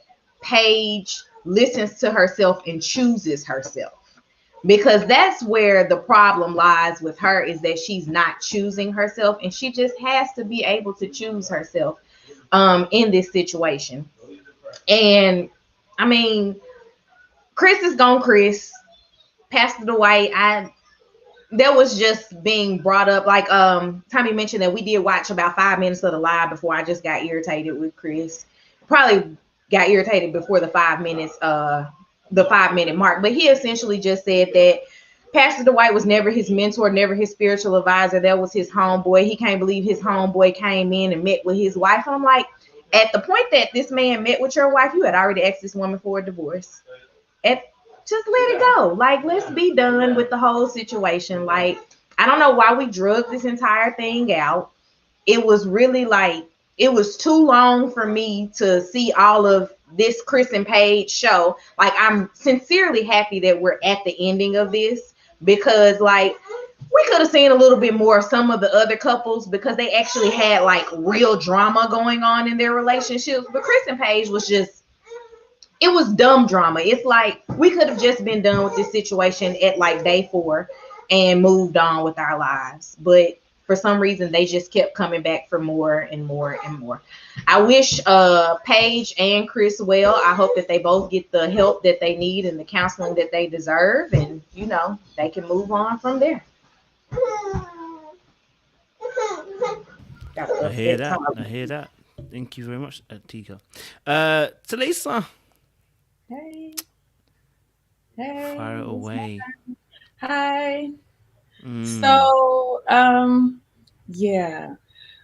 Paige listens to herself and chooses herself, because that's where the problem lies with her, is that she's not choosing herself, and she just has to be able to choose herself in this situation. And I mean, Chris is gone. Chris, Pastor Dwight, that was just being brought up. Like Tommy mentioned that we did watch about 5 minutes of the live before I just got irritated with Chris. Probably got irritated before the 5 minutes, the 5 minute mark. But he essentially just said that Pastor Dwight was never his mentor, never his spiritual advisor. That was his homeboy. He can't believe his homeboy came in and met with his wife. I'm like, at the point that this man met with your wife, you had already asked this woman for a divorce. Just let it go. Like, let's be done with the whole situation. Like, I don't know why we drug this entire thing out. It was really like, it was too long for me to see all of this Chris and Paige show. Like, I'm sincerely happy that we're at the ending of this, because like, we could have seen a little bit more of some of the other couples, because they actually had like real drama going on in their relationships. But Chris and Paige was just, it was dumb drama. It's like we could have just been done with this situation at like day 4 and moved on with our lives. But for some reason, they just kept coming back for more and more and more. I wish Paige and Chris well. I hope that they both get the help that they need and the counseling that they deserve. And, you know, they can move on from there. I hear that. Thank you very much, Artieka. Talisa. Hey. Fire away. Hi. So, yeah.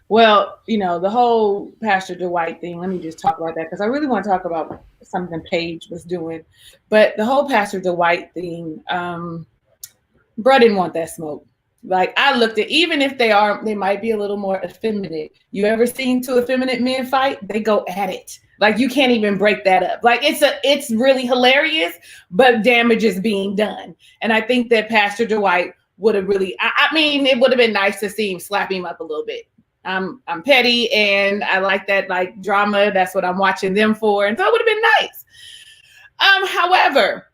Well, you know, the whole Pastor Dwight thing, let me just talk about that, because I really want to talk about something Paige was doing. But the whole Pastor Dwight thing, bro didn't want that smoke. Like, I looked at, even if they might be a little more effeminate. You ever seen two effeminate men fight? They go at it. Like, you can't even break that up. Like, it's really hilarious, but damage is being done. And I think that Pastor Dwight would have really, I mean, it would have been nice to see him slap him up a little bit. I'm petty and I like that, like, drama. That's what I'm watching them for. And so it would have been nice. However,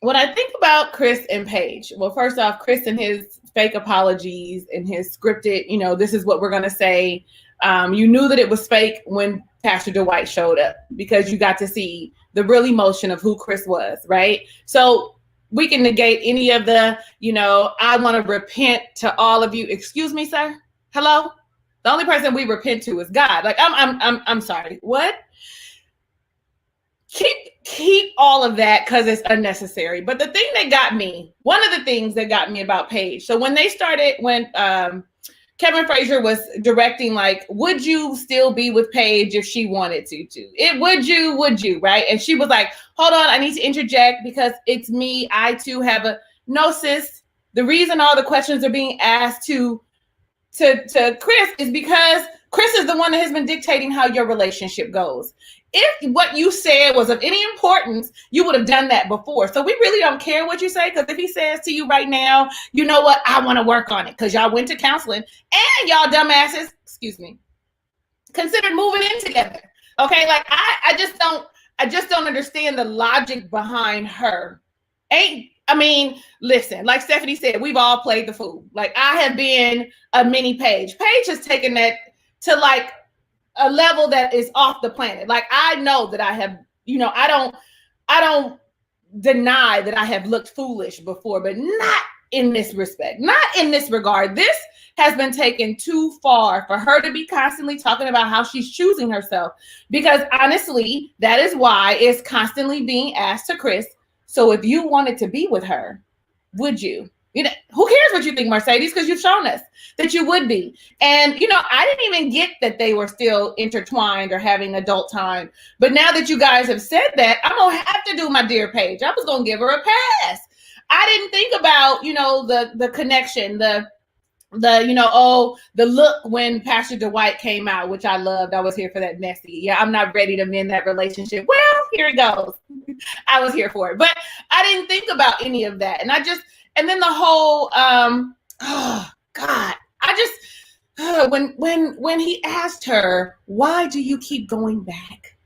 when I think about Chris and Paige, well, first off, Chris and his fake apologies and his scripted, you know, this is what we're going to say. You knew that it was fake when Pastor Dwight showed up, because you got to see the real emotion of who Chris was, right? So we can negate any of the, I want to repent to all of you. Excuse me, sir. Hello? The only person we repent to is God. Like, I'm sorry. What? Keep all of that because it's unnecessary. But the thing that got me, one of the things that got me about Paige. So when Kevin Frazier was directing, like, would you still be with Paige if she wanted to? Would you, right? And she was like, hold on, I need to interject because it's me. I too have a no, sis. The reason all the questions are being asked to Chris is because Chris is the one that has been dictating how your relationship goes. If what you said was of any importance, you would have done that before. So we really don't care what you say, because if he says to you right now, you know what, I want to work on it because y'all went to counseling and y'all dumbasses, considered moving in together. Okay, like I just don't understand the logic behind her. Listen, like Stephanie said, we've all played the fool. Like, I have been a mini Paige. Paige has taken that to like a level that is off the planet. Like, I know that I have, I don't deny that I have looked foolish before, but not in this respect, not in this regard. This has been taken too far for her to be constantly talking about how she's choosing herself, because honestly, that is why it's constantly being asked to Chris. So if you wanted to be with her, would you? Who cares what you think, Mercedes? Because you've shown us that you would be. And, I didn't even get that they were still intertwined or having adult time. But now that you guys have said that, I'm going to have to do my dear Paige. I was going to give her a pass. I didn't think about, the connection, the look when Pastor Dwight came out, which I loved. I was here for that messy. Yeah, I'm not ready to mend that relationship. Well, here it goes. I was here for it. But I didn't think about any of that. And then the whole, when he asked her, why do you keep going back?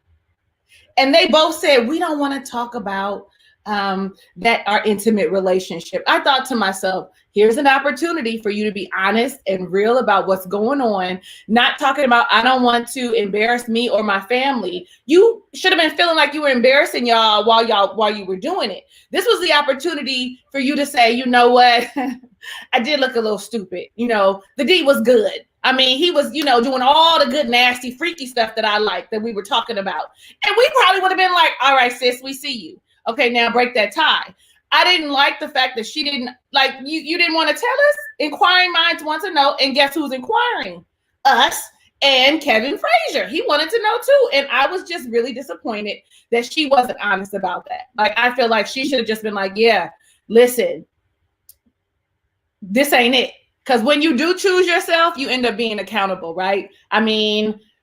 And they both said, we don't want to talk about that our intimate relationship. I thought to myself, here's an opportunity for you to be honest and real about what's going on. Not talking about, I don't want to embarrass me or my family. You should have been feeling like you were embarrassing y'all while you were doing it. This was the opportunity for you to say, you know what, I did look a little stupid. The D was good. He was, doing all the good, nasty, freaky stuff that I like, that we were talking about. And we probably would have been like, all right, sis, we see you. Okay, now break that tie. I didn't like the fact that she didn't, like, you didn't want to tell us. Inquiring minds want to know, and guess who's inquiring? Us and Kevin Frazier. He wanted to know too. And I was just really disappointed that she wasn't honest about that. Like, I feel like she should have just been like, yeah, listen, this ain't it. Because when you do choose yourself, you end up being accountable, right?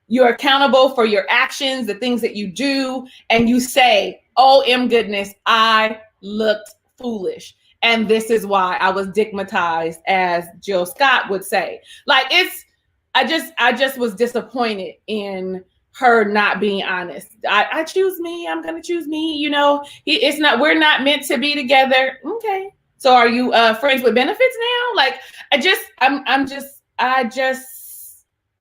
You're accountable for your actions, the things that you do, and you say, oh, goodness, I looked foolish. And this is why I was stigmatized, as Jill Scott would say. Like, I just was disappointed in her not being honest. I choose me. I'm going to choose me. We're not meant to be together. Okay. So are you friends with benefits now? Like, I just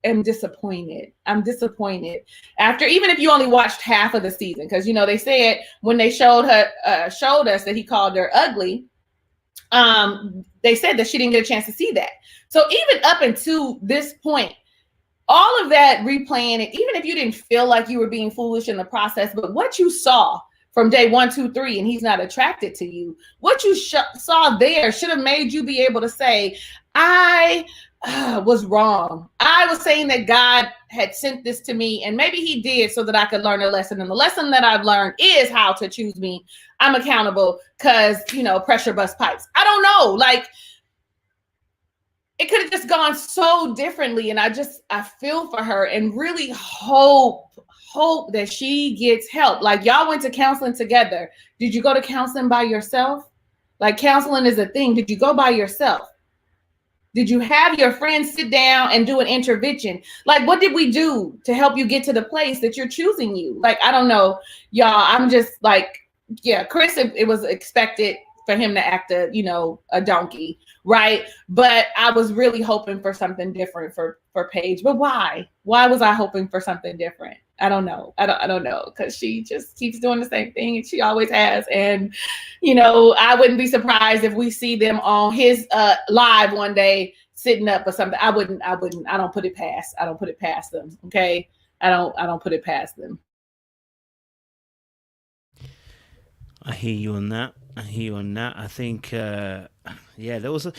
am disappointed. I'm disappointed after, even if you only watched half of the season, because they said when they showed us that he called her ugly, they said that she didn't get a chance to see that. So even up until this point, all of that replaying it, even if you didn't feel like you were being foolish in the process, but what you saw from day 1, 2, 3, and he's not attracted to you, what you saw there should have made you be able to say, I was wrong. I was saying that God had sent this to me, and maybe he did so that I could learn a lesson. And the lesson that I've learned is how to choose me. I'm accountable because, pressure bust pipes. I don't know. Like, it could have just gone so differently. And I feel for her and really hope that she gets help. Like, y'all went to counseling together. Did you go to counseling by yourself? Like, counseling is a thing. Did you go by yourself? Did you have your friends sit down and do an intervention? Like, what did we do to help you get to the place that you're choosing you? Like, I don't know, y'all. I'm just like, yeah, Chris, it was expected for him to act a donkey, right? But I was really hoping for something different for Paige. But why? Why was I hoping for something different? I don't know. I don't know, because she just keeps doing the same thing, and she always has. And I wouldn't be surprised if we see them on his live one day sitting up or something. I wouldn't. I don't put it past. I don't put it past them. Okay. I don't put it past them. I hear you on that. I think, there was a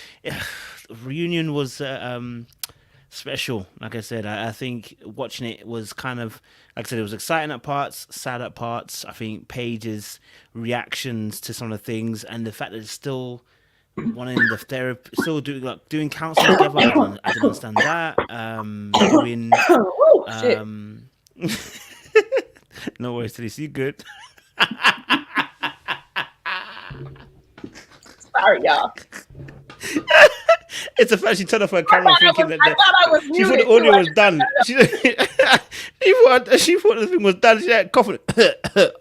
reunion was special. Like I said, I think watching it was kind of, like I said, it was exciting at parts, sad at parts. I think Paige's reactions to some of the things, and the fact that it's still wanting the therapy, still doing counseling together. I didn't understand that. Doing, no worries, Tilly. You good? Sorry, y'all. It's a fact she turned off her camera thinking I thought I was she thought muted the audio too. was done. She thought the thing was done. She had coughing.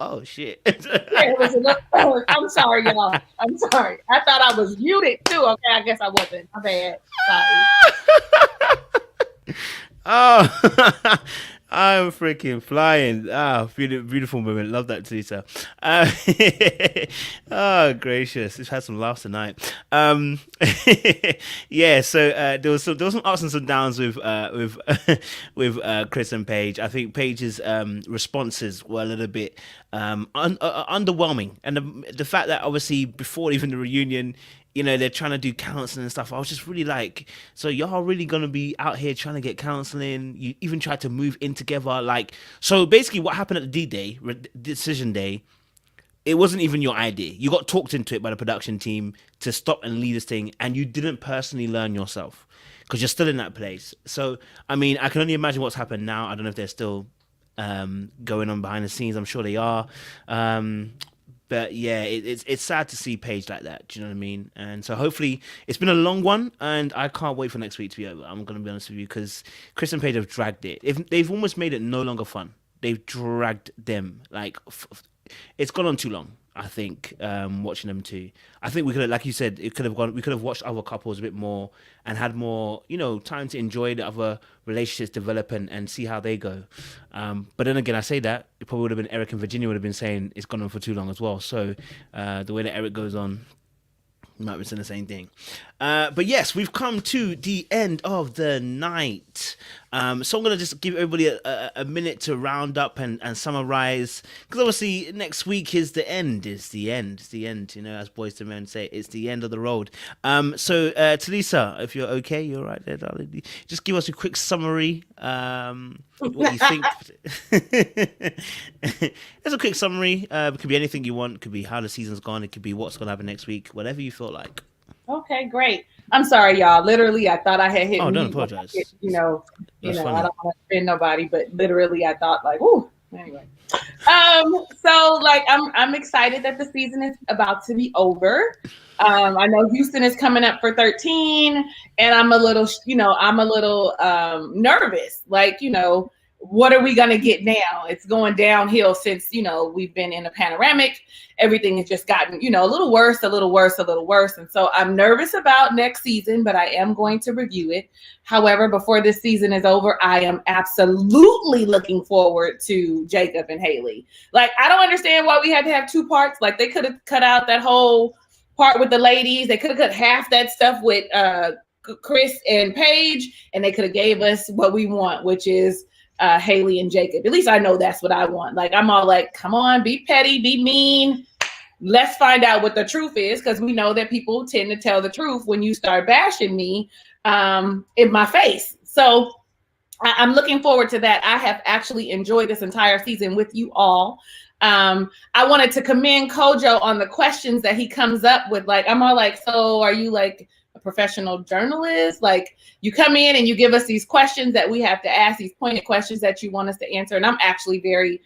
Oh shit! I'm sorry, y'all. I'm sorry. I thought I was muted too. Okay, I guess I wasn't. My bad. Sorry. Oh, I'm freaking flying. Beautiful moment. Love that, Teresa. Oh, gracious. We've had some laughs tonight. Yeah, so there was some ups and some downs with Chris and Paige. I think Paige's responses were a little bit underwhelming. And the fact that obviously before even the reunion, they're trying to do counseling and stuff. I was just really like, so y'all really going to be out here trying to get counseling? You even tried to move in together. So basically what happened at the D-Day, decision day, it wasn't even your idea. You got talked into it by the production team to stop and lead this thing, and you didn't personally learn yourself because you're still in that place. So, I mean, I can only imagine what's happened now. I don't know if they're still going on behind the scenes. I'm sure they are. But yeah, it's sad to see Paige like that. Do you know what I mean? And so hopefully it's been a long one, and I can't wait for next week to be over. I'm going to be honest with you, because Chris and Paige have dragged it. They've almost made it no longer fun. They've dragged them. It's gone on too long, I think, watching them two. I think we could have, like you said, we could have watched other couples a bit more and had more, time to enjoy the other relationships develop and see how they go. But then again, I say that, it probably would have been Eric and Virginia would have been saying it's gone on for too long as well. So the way that Eric goes on, you might be saying the same thing. But yes, we've come to the end of the night. So I'm going to just give everybody a minute to round up and summarize. Because obviously next week is the end. It's the end, as Boys to Men say. It's the end of the road. So Talisa, if you're okay, you're right there, darling. Just give us a quick summary. What you think. There's a quick summary. It could be anything you want. It could be how the season's gone. It could be what's going to happen next week. Whatever you feel like. Okay, great. I'm sorry, y'all. Literally, I thought I had hit. Oh, don't apologize. I don't want to offend nobody, but literally, I thought ooh. Anyway, so I'm excited that the season is about to be over. I know Houston is coming up for 13, and I'm a little nervous. What are we going to get now? It's going downhill since, we've been in a panoramic. Everything has just gotten, a little worse. And so I'm nervous about next season, but I am going to review it. However, before this season is over, I am absolutely looking forward to Jacob and Hailey. I don't understand why we had to have two parts. They could have cut out that whole part with the ladies. They could have cut half that stuff with Chris and Paige, and they could have gave us what we want, which is Hailey and Jacob. At least I know that's what I want. I'm all come on, be petty, be mean. Let's find out what the truth is, because we know that people tend to tell the truth when you start bashing me in my face. So I'm looking forward to that. I have actually enjoyed this entire season with you all. I wanted to commend Kojo on the questions that he comes up with. I'm all so are you a professional journalist? You come in and you give us these questions that we have to ask, these pointed questions that you want us to answer. And I'm actually very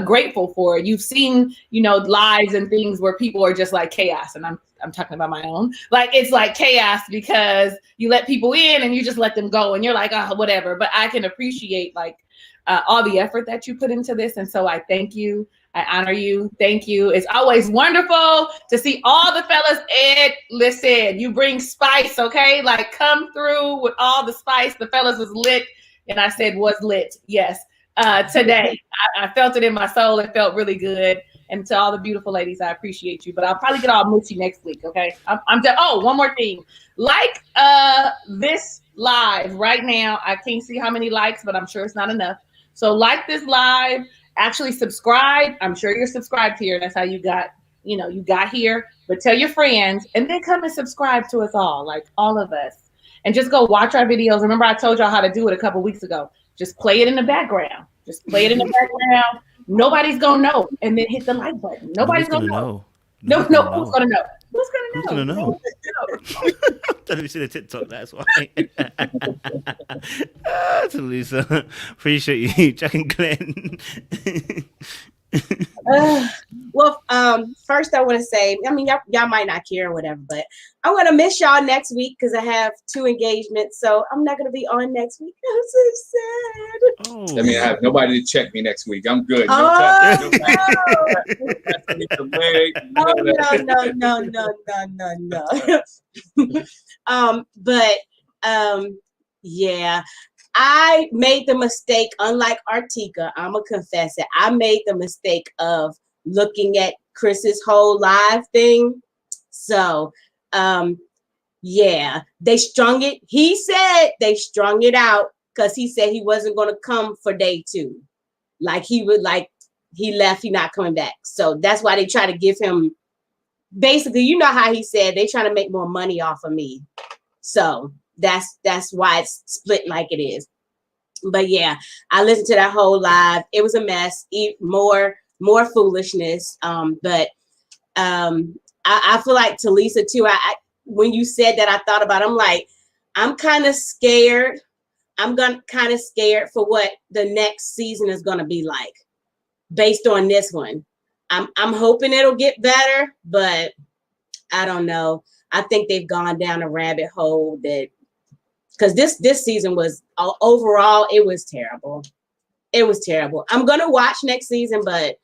grateful for it. You've seen, lives and things where people are just chaos. And I'm talking about my own. It's chaos because you let people in and you just let them go. And you're oh, whatever. But I can appreciate all the effort that you put into this. And so I thank you. I honor you. Thank you. It's always wonderful to see all the fellas. Ed, listen, you bring spice, okay? Come through with all the spice. The fellas was lit. And I said was lit. Yes. today. I felt it in my soul. It felt really good. And to all the beautiful ladies, I appreciate you. But I'll probably get all mushy next week. Okay. I'm just. Oh, one more thing. Like this live right now. I can't see how many likes, but I'm sure it's not enough. So like this live. Actually subscribe. I'm sure you're subscribed here. That's how you got. You got here. But tell your friends, and then come and subscribe to us all, like all of us, and just go watch our videos. Remember, I told y'all how to do it a couple weeks ago. Just play it in the background. Just play it in the background. Nobody's gonna know, and then hit the like button. Nobody's gonna know. No, who's gonna know? Who's gonna know? Let me see the TikTok. That's why. Talisa, appreciate you, Jack and Glenn. Well, first I want to say, I mean, y'all might not care or whatever, but I'm going to miss y'all next week because I have 2 engagements, so I'm not going to be on next week. I'm so sad. Oh. I mean, I have nobody to check me next week. I'm good. No. Yeah. I made the mistake, unlike Artieka, I'm going to confess it. I made the mistake of looking at Chris's whole live thing. So, yeah, they strung it. He said they strung it out because he said he wasn't going to come for day 2. Like he left, he not coming back. So that's why they try to give him, basically, you know how he said, they trying to make more money off of me. So that's why it's split like it is. But yeah, I listened to that whole live. It was a mess. More foolishness. But I feel like Talisa too. I when you said that, I thought about it. I'm like, I'm kind of scared. I'm kind of scared for what the next season is gonna be like, based on this one. I'm hoping it'll get better, but I don't know. I think they've gone down a rabbit hole that. Because this season was overall, it was terrible. It was terrible. I'm gonna watch next season, but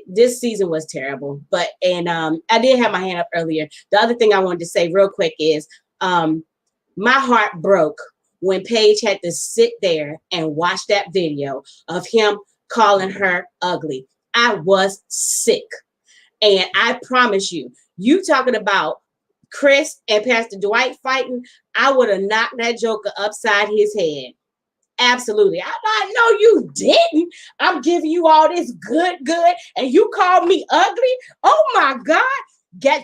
this season was terrible. But I did have my hand up earlier. The other thing I wanted to say real quick is my heart broke when Paige had to sit there and watch that video of him calling her ugly. I was sick, and I promise you talking about Chris and Pastor Dwight fighting, I would have knocked that joker upside his head. Absolutely. I'm like, no, you didn't. I'm giving you all this good, and you called me ugly? Oh my God.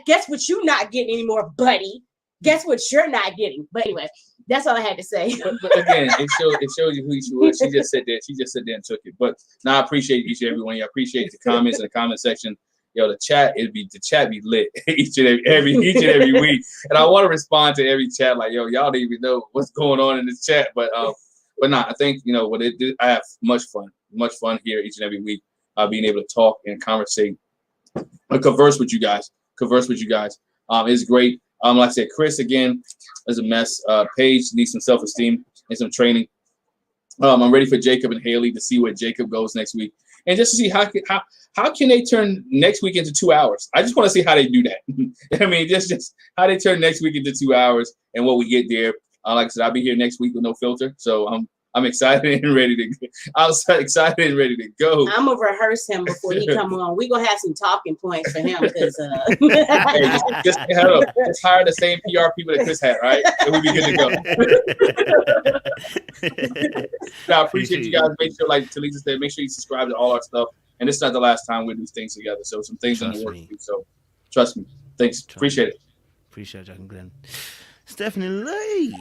Guess what you're not getting anymore, buddy. Guess what you're not getting. But anyway, that's all I had to say. But again, it shows you who she was. She just said that. She just sat there and took it. But now I appreciate each and every one of you. I appreciate the comments in the comment section. Yo, the chat be lit each and every week, and I want to respond to every chat like, yo, y'all don't even know what's going on in this chat, but not. I think what it did. I have much fun here each and every week, being able to talk and conversate, and converse with you guys. It's great. Like I said, Chris again is a mess. Paige needs some self-esteem and some training. I'm ready for Jacob and Hailey to see where Jacob goes next week. And just to see how can they turn next week into 2 hours? I just want to see how they do that. I mean, just how they turn next week into 2 hours and what we get there. Like I said, I'll be here next week with no filter, so I'm excited and ready to. I'm excited and ready to go. I'm gonna rehearse him before he come on. We're gonna have some talking points for him because. Hey, just hire the same PR people that Chris had, right? And we'll be good to go. I appreciate you guys. Make sure, like Talisa said, make sure you subscribe to all our stuff. And this is not the last time we do things together. So some things in the works. So trust me. Thanks. Appreciate it. Appreciate Jack and Glenn. Stephanie Lee.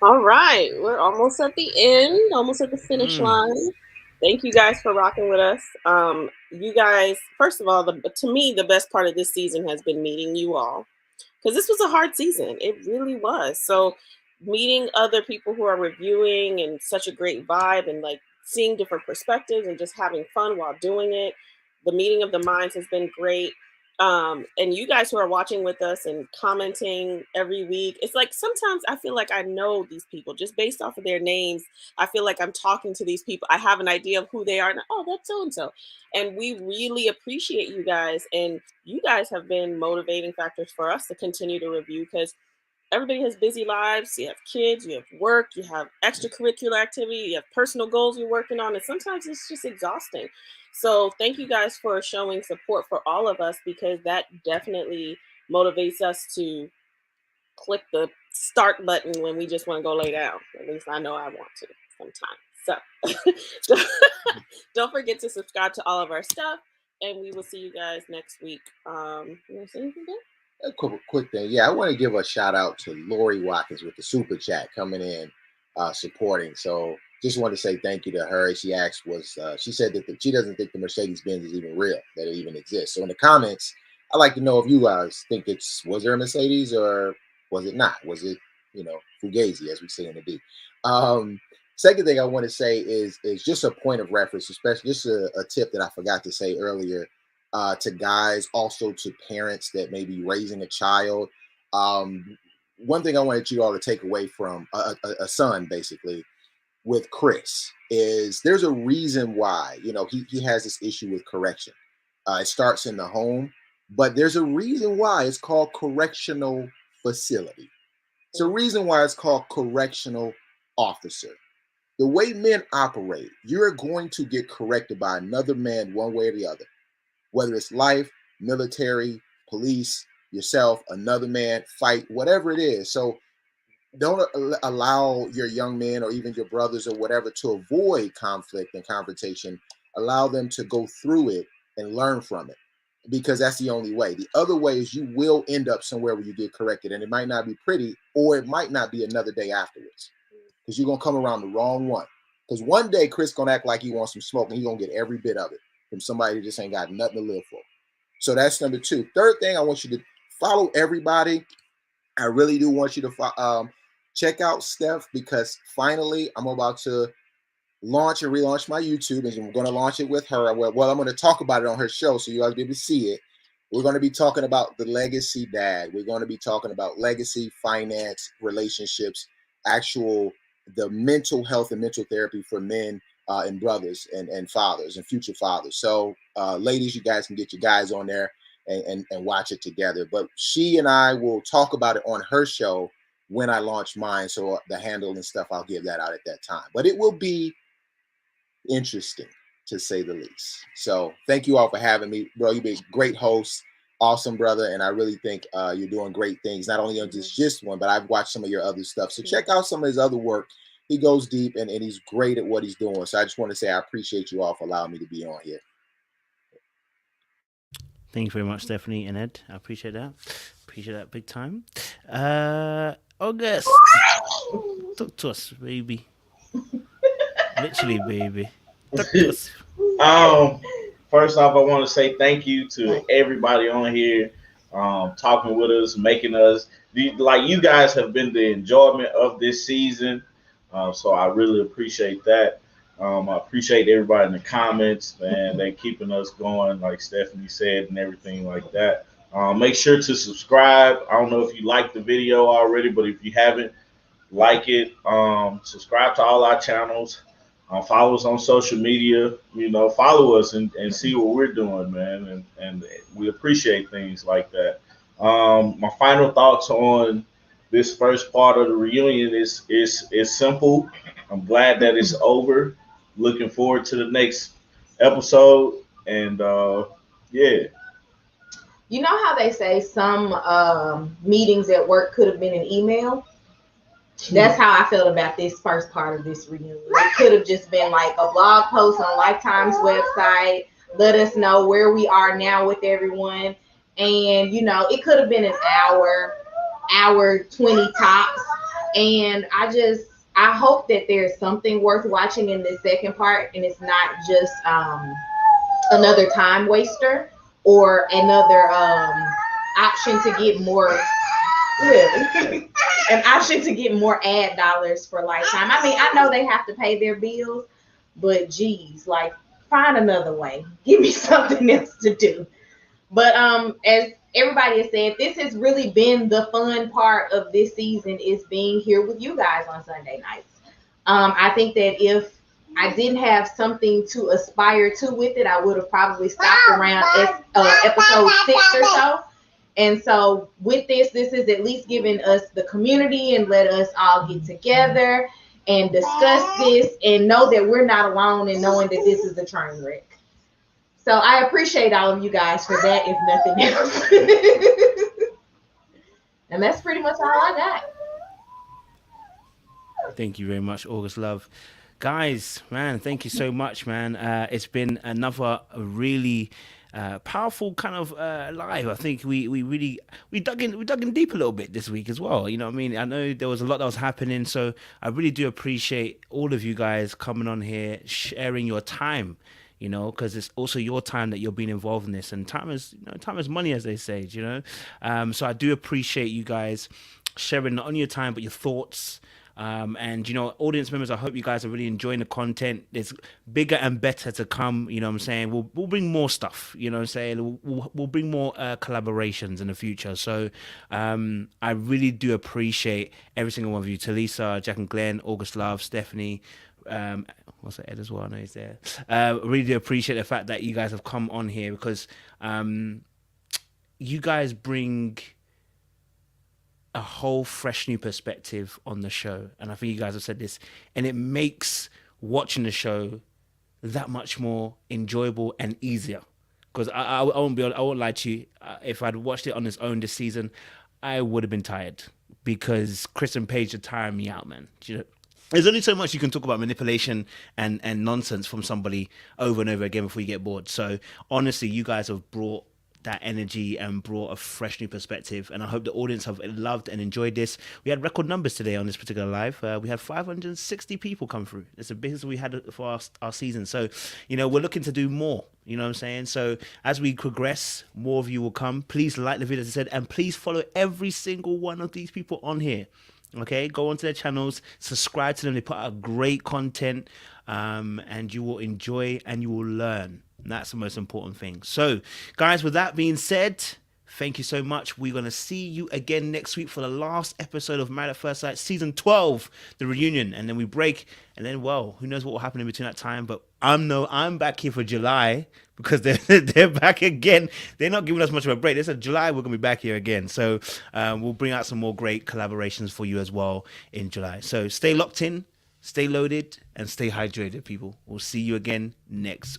All right. We're almost at the end, almost at the finish line. Thank you guys for rocking with us. You guys, first of all, to me, the best part of this season has been meeting you all. Because this was a hard season. It really was. So meeting other people who are reviewing and such a great vibe and like seeing different perspectives and just having fun while doing it. The meeting of the minds has been great. And you guys who are watching with us and commenting every week, it's like sometimes I feel like I know these people just based off of their names. I feel like I'm talking to these people. I have an idea of who they are. And, oh, that's so-and-so. And we really appreciate you guys. And you guys have been motivating factors for us to continue to review because everybody has busy lives. You have kids, you have work, you have extracurricular activity, you have personal goals you're working on, and sometimes it's just exhausting. So thank you guys for showing support for all of us, because that definitely motivates us to click the start button when we just want to go lay down. At least I know I want to sometimes. So don't forget to subscribe to all of our stuff, and we will see you guys next week. You want to say anything, Ben? A quick thing. Yeah, I want to give a shout out to Lori Watkins with the super chat coming in, supporting. So just want to say thank you to her. She asked, she said that she doesn't think the Mercedes-Benz is even real, that it even exists. So in the comments, I'd like to know if you guys think was there a Mercedes or was it not? Was it, Fugazi, as we say in the D? Second thing I want to say is just a point of reference, especially just a tip that I forgot to say earlier. To guys, also to parents that may be raising a child. One thing I wanted you all to take away from a son, basically, with Chris is there's a reason why, he has this issue with correction. It starts in the home, but there's a reason why it's called correctional facility. It's a reason why it's called correctional officer. The way men operate, you're going to get corrected by another man one way or the other. Whether it's life, military, police, yourself, another man, fight, whatever it is. So don't allow your young men or even your brothers or whatever to avoid conflict and confrontation. Allow them to go through it and learn from it, because that's the only way. The other way is you will end up somewhere where you get corrected, and it might not be pretty, or it might not be another day afterwards, because you're going to come around the wrong one. Because one day Chris going to act like he wants some smoke, and he's going to get every bit of it from somebody who just ain't got nothing to live for. So that's number two. Third thing, I want you to follow everybody. I really do want you to check out Steph, because finally I'm about to launch and relaunch my YouTube, and I'm going to launch it with her. Well, I'm going to talk about it on her show, so you guys be able to see it. We're going to be talking about the legacy dad. We're going to be talking about legacy, finance, relationships, the mental health and mental therapy for men and brothers and fathers and future fathers. So ladies, you guys can get your guys on there and watch it together. But she and I will talk about it on her show when I launch mine. So the handle and stuff, I'll give that out at that time. But it will be interesting, to say the least. So thank you all for having me, bro. You've been a great host, awesome brother, and I really think you're doing great things, not only on this one, but I've watched some of your other stuff. So check out some of his other work. He goes deep, and he's great at what he's doing. So I just want to say I appreciate you all for allowing me to be on here. Thank you very much, Stephanie and Ed. I appreciate that. Appreciate that big time. August, talk to us, baby. Literally, baby. Talk to us. First off, I want to say thank you to everybody on here, talking with us, making us you guys have been the enjoyment of this season. So I really appreciate that. I appreciate everybody in the comments, and they keeping us going, like Stephanie said, and everything like that. Make sure to subscribe. I don't know if you liked the video already, but if you haven't, like it. Subscribe to all our channels. Follow us on social media. Follow us and see what we're doing, man. And we appreciate things like that. My final thoughts on this first part of the reunion is simple. I'm glad that it's over. Looking forward to the next episode. And yeah. You know how they say some meetings at work could have been an email? That's how I felt about this first part of this reunion. It could have just been like a blog post on Lifetime's website. Let us know where we are now with everyone. And, it could have been an hour 20 tops. And I hope that there's something worth watching in this second part, and it's not just another time waster or another option to get more. Really, an option to get more ad dollars for Lifetime. I mean, I know they have to pay their bills, but geez, find another way. Give me something else to do. But as everybody has said, this has really been the fun part of this season, is being here with you guys on Sunday nights. I think that if I didn't have something to aspire to with it, I would have probably stopped around episode 6 or so. And so with this is at least giving us the community and let us all get together and discuss this and know that we're not alone and knowing that this is a train wreck. So I appreciate all of you guys for that, if nothing else. And that's pretty much all I got. Thank you very much, August Love. Guys, man, thank you so much, man. It's been another really powerful kind of live. I think we dug in deep a little bit this week as well. You know what I mean? I know there was a lot that was happening, so I really do appreciate all of you guys coming on here, sharing your time. You know, because it's also your time that you're being involved in this, and time is money, as they say. You know, so I do appreciate you guys sharing not only your time but your thoughts. And, you know, audience members, I hope you guys are really enjoying the content. There's bigger and better to come. You know what I'm saying? We'll bring more stuff, you know what I'm saying? We'll bring more collaborations in the future. So I really do appreciate every single one of you. Talisa, Jack and Glenn, August Love, Stephanie, what's that, Ed as well? I know he's there. Really do appreciate the fact that you guys have come on here because you guys bring a whole fresh new perspective on the show, and I think you guys have said this, and it makes watching the show that much more enjoyable and easier. Because I won't lie to you, if I'd watched it on its own this season, I would have been tired because Chris and Paige are tiring me out, man. You know, there's only so much you can talk about manipulation and nonsense from somebody over and over again before you get bored. So honestly, you guys have brought that energy and brought a fresh new perspective, and I hope the audience have loved and enjoyed this. We had record numbers today on this particular live. We had 560 people come through. It's the biggest we had for our season. So, you know, we're looking to do more. You know what I'm saying? So as we progress, more of you will come. Please like the video, as I said, and please follow every single one of these people on here. Okay, go onto their channels, subscribe to them. They put out great content, and you will enjoy and you will learn. And that's the most important thing. So, guys, with that being said, thank you so much. We're going to see you again next week for the last episode of Married at First Sight, Season 12, the reunion. And then we break. And then, well, who knows what will happen in between that time. But I'm back here for July because they're back again. They're not giving us much of a break. They said July, we're going to be back here again. So we'll bring out some more great collaborations for you as well in July. So stay locked in, stay loaded, and stay hydrated, people. We'll see you again next